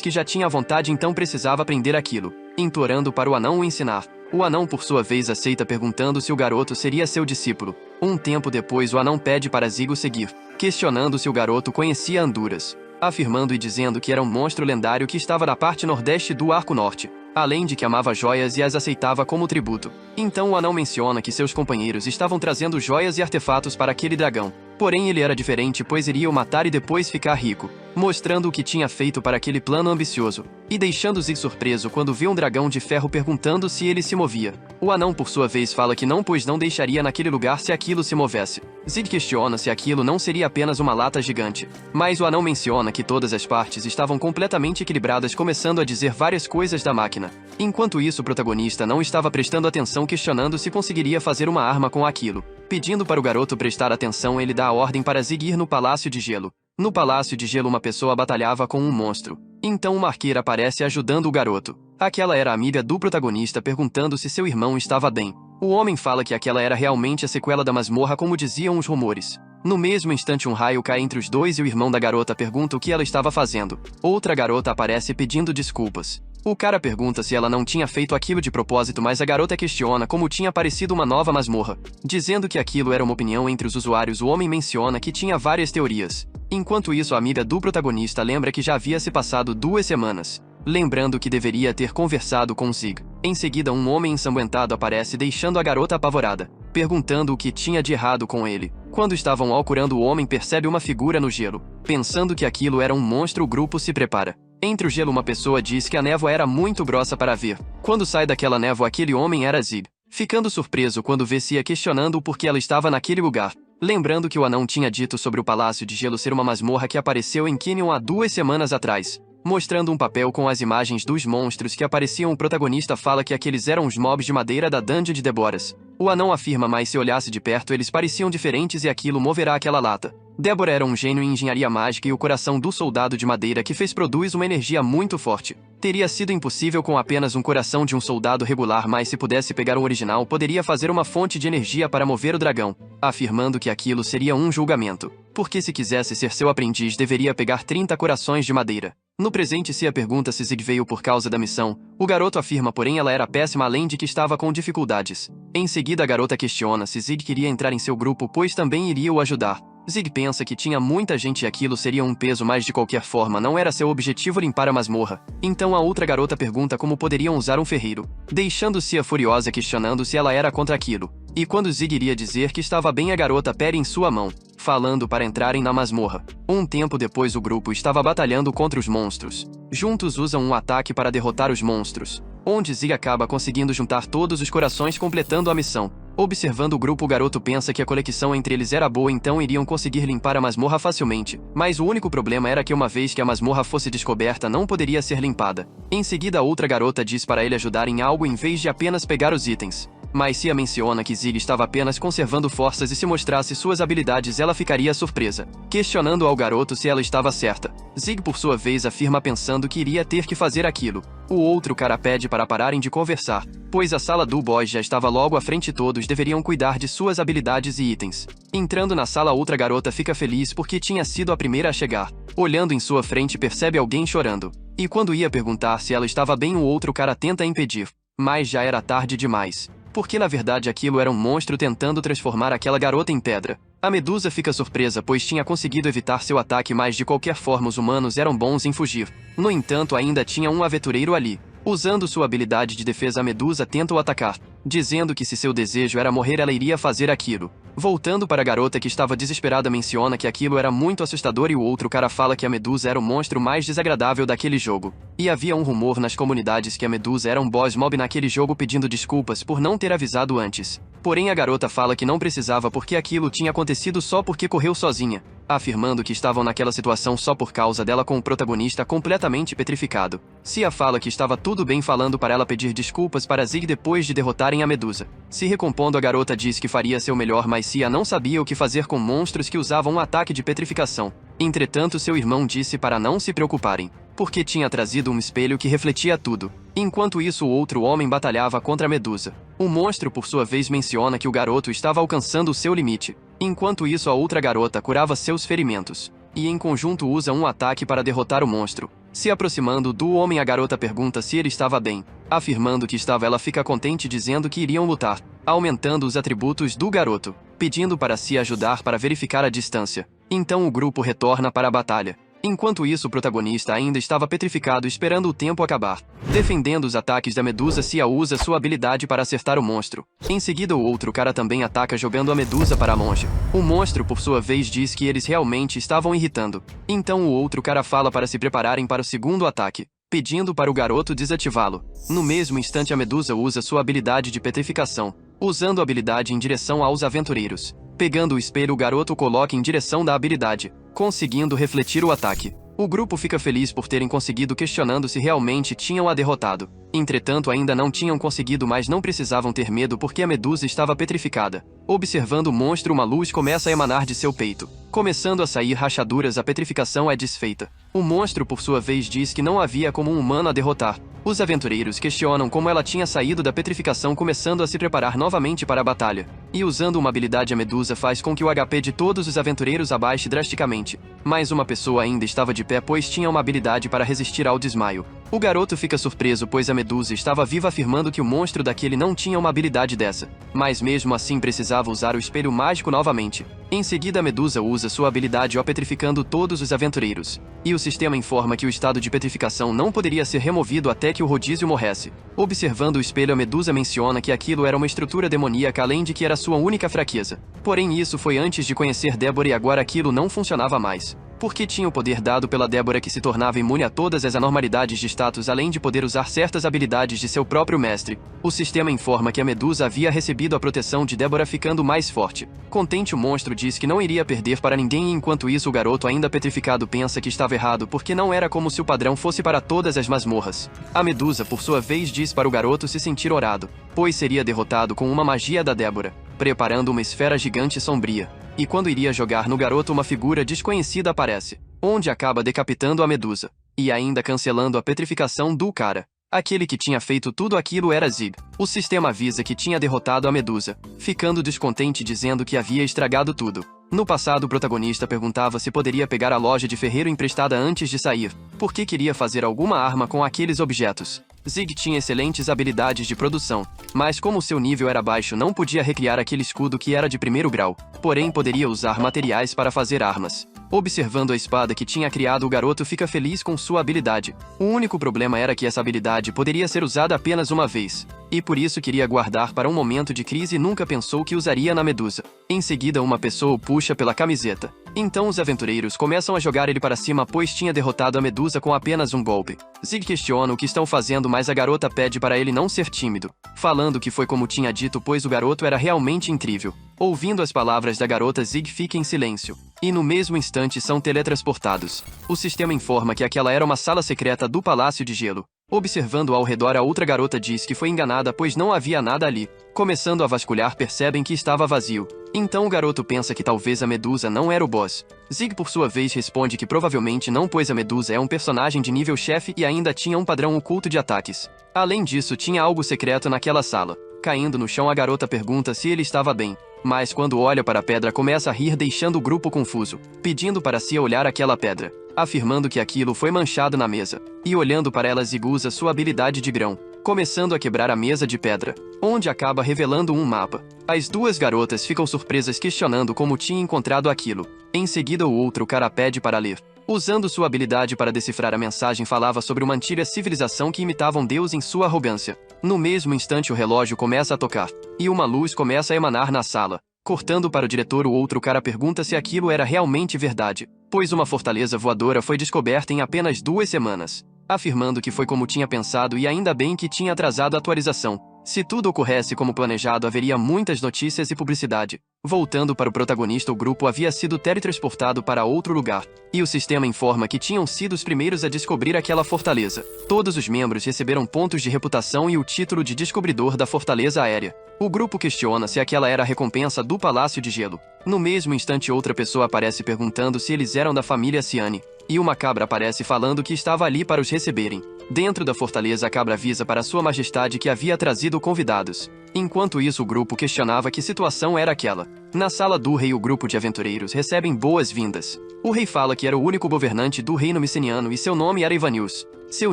que já tinha à vontade, então precisava aprender aquilo, implorando para o anão o ensinar. O anão por sua vez aceita, perguntando se o garoto seria seu discípulo. Um tempo depois o anão pede para Zig o seguir, questionando se o garoto conhecia Anduras, afirmando e dizendo que era um monstro lendário que estava na parte nordeste do Arco Norte, além de que amava joias e as aceitava como tributo. Então o anão menciona que seus companheiros estavam trazendo joias e artefatos para aquele dragão. Porém ele era diferente, pois iria o matar e depois ficar rico, mostrando o que tinha feito para aquele plano ambicioso, e deixando Zig surpreso quando vê um dragão de ferro, perguntando se ele se movia. O anão por sua vez fala que não, pois não deixaria naquele lugar se aquilo se movesse. Zig questiona se aquilo não seria apenas uma lata gigante, mas o anão menciona que todas as partes estavam completamente equilibradas, começando a dizer várias coisas da máquina. Enquanto isso o protagonista não estava prestando atenção, questionando se conseguiria fazer uma arma com aquilo. Pedindo para o garoto prestar atenção, ele dá a ordem para Zig ir no Palácio de Gelo. No Palácio de Gelo uma pessoa batalhava com um monstro. Então uma arqueira aparece ajudando o garoto. Aquela era a amiga do protagonista, perguntando se seu irmão estava bem. O homem fala que aquela era realmente a sequela da masmorra, como diziam os rumores. No mesmo instante um raio cai entre os dois e o irmão da garota pergunta o que ela estava fazendo. Outra garota aparece pedindo desculpas. O cara pergunta se ela não tinha feito aquilo de propósito, mas a garota questiona como tinha aparecido uma nova masmorra, dizendo que aquilo era uma opinião entre os usuários. O homem menciona que tinha várias teorias. Enquanto isso a amiga do protagonista lembra que já havia se passado 2 semanas, lembrando que deveria ter conversado com Zig. Em seguida um homem ensanguentado aparece, deixando a garota apavorada, perguntando o que tinha de errado com ele. Quando estavam curando o homem percebe uma figura no gelo, pensando que aquilo era um monstro. O grupo se prepara. Entre o gelo uma pessoa diz que a névoa era muito grossa para ver. Quando sai daquela névoa aquele homem era Zig, ficando surpreso quando vê Cia, questionando o porquê ela estava naquele lugar. Lembrando que o anão tinha dito sobre o Palácio de Gelo ser uma masmorra que apareceu em Kinyon há 2 semanas atrás, mostrando um papel com as imagens dos monstros que apareciam. O protagonista fala que aqueles eram os mobs de madeira da Dungeon de Deborahs. O anão afirma, mas se olhasse de perto eles pareciam diferentes e aquilo moverá aquela lata. Deborah era um gênio em engenharia mágica e o coração do soldado de madeira que fez produz uma energia muito forte, Teria sido impossível com apenas um coração de um soldado regular, mas se pudesse pegar um original, poderia fazer uma fonte de energia para mover o dragão, afirmando que aquilo seria um julgamento. Porque se quisesse ser seu aprendiz, deveria pegar 30 corações de madeira. No presente, Cia pergunta se Zig veio por causa da missão. O garoto afirma, porém ela era péssima, além de que estava com dificuldades. Em seguida, a garota questiona se Zig queria entrar em seu grupo, pois também iria o ajudar. Zig pensa que tinha muita gente e aquilo seria um peso, mas de qualquer forma não era seu objetivo limpar a masmorra. Então a outra garota pergunta como poderiam usar um ferreiro, deixando Cia furiosa questionando se ela era contra aquilo. E quando Zig iria dizer que estava bem, a garota pega em sua mão, falando para entrarem na masmorra. Um tempo depois, o grupo estava batalhando contra os monstros. Juntos usam um ataque para derrotar os monstros, onde Zig acaba conseguindo juntar todos os corações, completando a missão. Observando o grupo, o garoto pensa que a conexão entre eles era boa, então iriam conseguir limpar a masmorra facilmente. Mas o único problema era que uma vez que a masmorra fosse descoberta, não poderia ser limpada. Em seguida, a outra garota diz para ele ajudar em algo em vez de apenas pegar os itens. Mas Cia menciona que Zig estava apenas conservando forças e se mostrasse suas habilidades ela ficaria surpresa, questionando ao garoto se ela estava certa. Zig, por sua vez, afirma pensando que iria ter que fazer aquilo. O outro cara pede para pararem de conversar, pois a sala do boss já estava logo à frente e todos deveriam cuidar de suas habilidades e itens. Entrando na sala, outra garota fica feliz porque tinha sido a primeira a chegar. Olhando em sua frente, percebe alguém chorando. E quando ia perguntar se ela estava bem, o outro cara tenta impedir. Mas já era tarde demais, porque na verdade aquilo era um monstro tentando transformar aquela garota em pedra. A Medusa fica surpresa, pois tinha conseguido evitar seu ataque, mas de qualquer forma os humanos eram bons em fugir. No entanto, ainda tinha um aventureiro ali. Usando sua habilidade de defesa, a Medusa tenta o atacar, dizendo que se seu desejo era morrer, ela iria fazer aquilo. Voltando para a garota, que estava desesperada, menciona que aquilo era muito assustador e o outro cara fala que a Medusa era o monstro mais desagradável daquele jogo. E havia um rumor nas comunidades que a Medusa era um boss mob naquele jogo, pedindo desculpas por não ter avisado antes. Porém, a garota fala que não precisava porque aquilo tinha acontecido só porque correu sozinha, afirmando que estavam naquela situação só por causa dela, com o protagonista completamente petrificado. Cia fala que estava tudo bem, falando para ela pedir desculpas para Zig depois de derrotarem a Medusa. Se recompondo, a garota diz que faria seu melhor, mas Cia não sabia o que fazer com monstros que usavam um ataque de petrificação. Entretanto, seu irmão disse para não se preocuparem, porque tinha trazido um espelho que refletia tudo. Enquanto isso, o outro homem batalhava contra a Medusa. O monstro, por sua vez, menciona que o garoto estava alcançando o seu limite. Enquanto isso, a outra garota curava seus ferimentos, e em conjunto usa um ataque para derrotar o monstro. Se aproximando do homem, a garota pergunta se ele estava bem, afirmando que estava. Ela fica contente, dizendo que iriam lutar, aumentando os atributos do garoto, pedindo para se ajudar para verificar a distância. Então o grupo retorna para a batalha. Enquanto isso, o protagonista ainda estava petrificado, esperando o tempo acabar. Defendendo os ataques da Medusa, Cia usa sua habilidade para acertar o monstro. Em seguida, o outro cara também ataca, jogando a Medusa para longe. O monstro, por sua vez, diz que eles realmente estavam irritando. Então o outro cara fala para se prepararem para o segundo ataque, pedindo para o garoto desativá-lo. No mesmo instante, a Medusa usa sua habilidade de petrificação, usando a habilidade em direção aos aventureiros. Pegando o espelho, o garoto o coloca em direção da habilidade, conseguindo refletir o ataque. O grupo fica feliz por terem conseguido, questionando se realmente tinham a derrotado. Entretanto, ainda não tinham conseguido, mas não precisavam ter medo porque a Medusa estava petrificada. Observando o monstro, uma luz começa a emanar de seu peito, começando a sair rachaduras. A petrificação é desfeita. O monstro, por sua vez, diz que não havia como um humano a derrotar. Os aventureiros questionam como ela tinha saído da petrificação, começando a se preparar novamente para a batalha. E usando uma habilidade, a Medusa faz com que o HP de todos os aventureiros abaixe drasticamente. Mas uma pessoa ainda estava de pé, pois tinha uma habilidade para resistir ao desmaio. O garoto fica surpreso, pois a Medusa estava viva, afirmando que o monstro daquele não tinha uma habilidade dessa. Mas mesmo assim precisava usar o espelho mágico novamente. Em seguida, a Medusa usa sua habilidade, petrificando todos os aventureiros. E o sistema informa que o estado de petrificação não poderia ser removido até que o rodízio morresse. Observando o espelho, a Medusa menciona que aquilo era uma estrutura demoníaca, além de que era sua única fraqueza. Porém, isso foi antes de conhecer Débora, e agora aquilo não funcionava mais, porque tinha o poder dado pela Débora, que se tornava imune a todas as anormalidades de status, além de poder usar certas habilidades de seu próprio mestre. O sistema informa que a Medusa havia recebido a proteção de Débora, ficando mais forte. Contente, o monstro diz que não iria perder para ninguém, e enquanto isso, o garoto, ainda petrificado, pensa que estava errado, porque não era como se o padrão fosse para todas as masmorras. A Medusa, por sua vez, diz para o garoto se sentir orado, pois seria derrotado com uma magia da Débora, preparando uma esfera gigante sombria. E quando iria jogar no garoto, uma figura desconhecida aparece, onde acaba decapitando a Medusa. e ainda cancelando a petrificação do cara. Aquele que tinha feito tudo aquilo era Zig. O sistema avisa que tinha derrotado a Medusa, ficando descontente dizendo que havia estragado tudo. No passado, o protagonista perguntava se poderia pegar a loja de ferreiro emprestada antes de sair, porque queria fazer alguma arma com aqueles objetos. Zig tinha excelentes habilidades de produção, mas como seu nível era baixo, não podia recriar aquele escudo que era de primeiro grau, porém poderia usar materiais para fazer armas. Observando a espada que tinha criado, o garoto fica feliz com sua habilidade. O único problema era que essa habilidade poderia ser usada apenas uma vez, e por isso queria guardar para um momento de crise e nunca pensou que usaria na Medusa. Em seguida, uma pessoa o puxa pela camiseta. Então os aventureiros começam a jogar ele para cima, pois tinha derrotado a Medusa com apenas um golpe. Zig questiona o que estão fazendo, mas a garota pede para ele não ser tímido, falando que foi como tinha dito, pois o garoto era realmente incrível. Ouvindo as palavras da garota, Zig fica em silêncio, e no mesmo instante são teletransportados. O sistema informa que aquela era uma sala secreta do Palácio de Gelo. Observando ao redor, a outra garota diz que foi enganada, pois não havia nada ali. Começando a vasculhar, percebem que estava vazio. Então o garoto pensa que talvez a Medusa não era o boss. Zig, por sua vez, responde que provavelmente não, pois a Medusa é um personagem de nível chefe e ainda tinha um padrão oculto de ataques. Além disso, tinha algo secreto naquela sala. Caindo no chão, a garota pergunta se ele estava bem, mas quando olha para a pedra começa a rir, deixando o grupo confuso, pedindo para si olhar aquela pedra, afirmando que aquilo foi manchado na mesa. E olhando para ela, Zig usa sua habilidade de grão, começando a quebrar a mesa de pedra, onde acaba revelando um mapa. As duas garotas ficam surpresas, questionando como tinha encontrado aquilo. Em seguida, o outro cara pede para ler. Usando sua habilidade para decifrar a mensagem, falava sobre uma antiga civilização que imitava um deus em sua arrogância. No mesmo instante, o relógio começa a tocar, e uma luz começa a emanar na sala. Cortando para o diretor, o outro cara pergunta se aquilo era realmente verdade, pois uma fortaleza voadora foi descoberta em apenas 2 semanas, afirmando que foi como tinha pensado e ainda bem que tinha atrasado a atualização. Se tudo ocorresse como planejado, haveria muitas notícias e publicidade. Voltando para o protagonista, o grupo havia sido teletransportado para outro lugar, e o sistema informa que tinham sido os primeiros a descobrir aquela fortaleza. Todos os membros receberam pontos de reputação e o título de descobridor da fortaleza aérea. O grupo questiona se aquela era a recompensa do Palácio de Gelo. No mesmo instante, outra pessoa aparece perguntando se eles eram da família Ciane, e uma cabra aparece falando que estava ali para os receberem. Dentro da fortaleza, a cabra avisa para Sua Majestade que havia trazido convidados. Enquanto isso, o grupo questionava que situação era aquela. Na sala do rei, o grupo de aventureiros recebem boas-vindas. O rei fala que era o único governante do reino miceniano e seu nome era Ivanius. Seu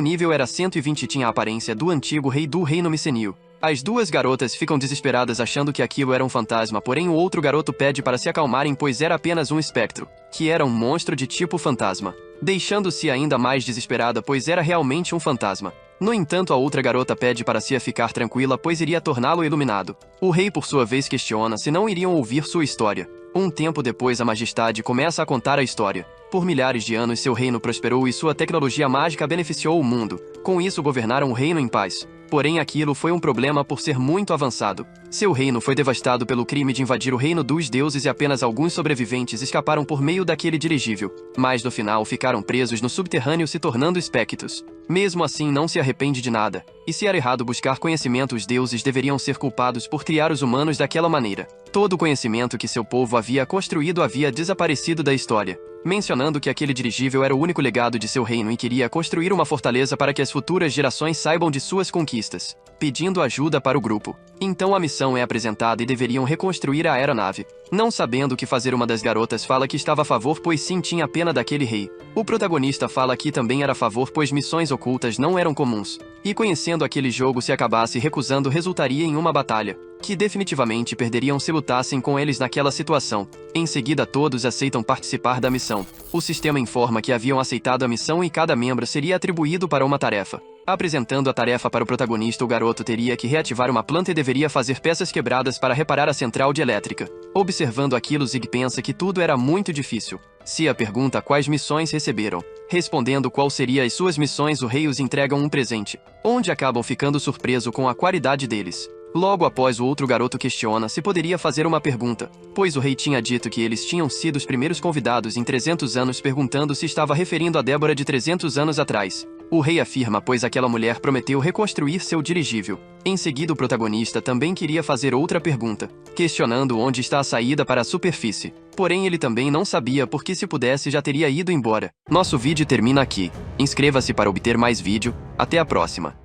nível era 120 e tinha a aparência do antigo rei do reino micenio. As duas garotas ficam desesperadas, achando que aquilo era um fantasma, porém o outro garoto pede para se acalmarem, pois era apenas um espectro, que era um monstro de tipo fantasma, deixando-se ainda mais desesperada, pois era realmente um fantasma. No entanto, a outra garota pede para Cia ficar tranquila, pois iria torná-lo iluminado. O rei, por sua vez, questiona se não iriam ouvir sua história. Um tempo depois, a Majestade começa a contar a história. Por milhares de anos, seu reino prosperou e sua tecnologia mágica beneficiou o mundo. Com isso, governaram o reino em paz. Porém, aquilo foi um problema por ser muito avançado. Seu reino foi devastado pelo crime de invadir o reino dos deuses e apenas alguns sobreviventes escaparam por meio daquele dirigível. Mas no final ficaram presos no subterrâneo, se tornando espectros. Mesmo assim, não se arrepende de nada. E se era errado buscar conhecimento, os deuses deveriam ser culpados por criar os humanos daquela maneira. Todo o conhecimento que seu povo havia construído havia desaparecido da história, mencionando que aquele dirigível era o único legado de seu reino e queria construir uma fortaleza para que as futuras gerações saibam de suas conquistas, pedindo ajuda para o grupo. Então a missão é apresentada e deveriam reconstruir a aeronave. Não sabendo o que fazer, uma das garotas fala que estava a favor, pois sim, tinha pena daquele rei. O protagonista fala que também era a favor, pois missões ocultas não eram comuns, e conhecendo aquele jogo, se acabasse recusando, resultaria em uma batalha, que definitivamente perderiam se lutassem com eles naquela situação. Em seguida, todos aceitam participar da missão. O sistema informa que haviam aceitado a missão e cada membro seria atribuído para uma tarefa. Apresentando a tarefa para o protagonista, o garoto teria que reativar uma planta e deveria fazer peças quebradas para reparar a central de elétrica. Observando aquilo, Zig pensa que tudo era muito difícil. Cia pergunta quais missões receberam. Respondendo qual seria as suas missões, o rei os entrega um presente, onde acabam ficando surpreso com a qualidade deles. Logo após, o outro garoto questiona se poderia fazer uma pergunta, pois o rei tinha dito que eles tinham sido os primeiros convidados em 300 anos, perguntando se estava referindo a Débora de 300 anos atrás. O rei afirma, pois aquela mulher prometeu reconstruir seu dirigível. Em seguida, o protagonista também queria fazer outra pergunta, questionando onde está a saída para a superfície. Porém, ele também não sabia porque se pudesse já teria ido embora. Nosso vídeo termina aqui. Inscreva-se para obter mais vídeo. Até a próxima.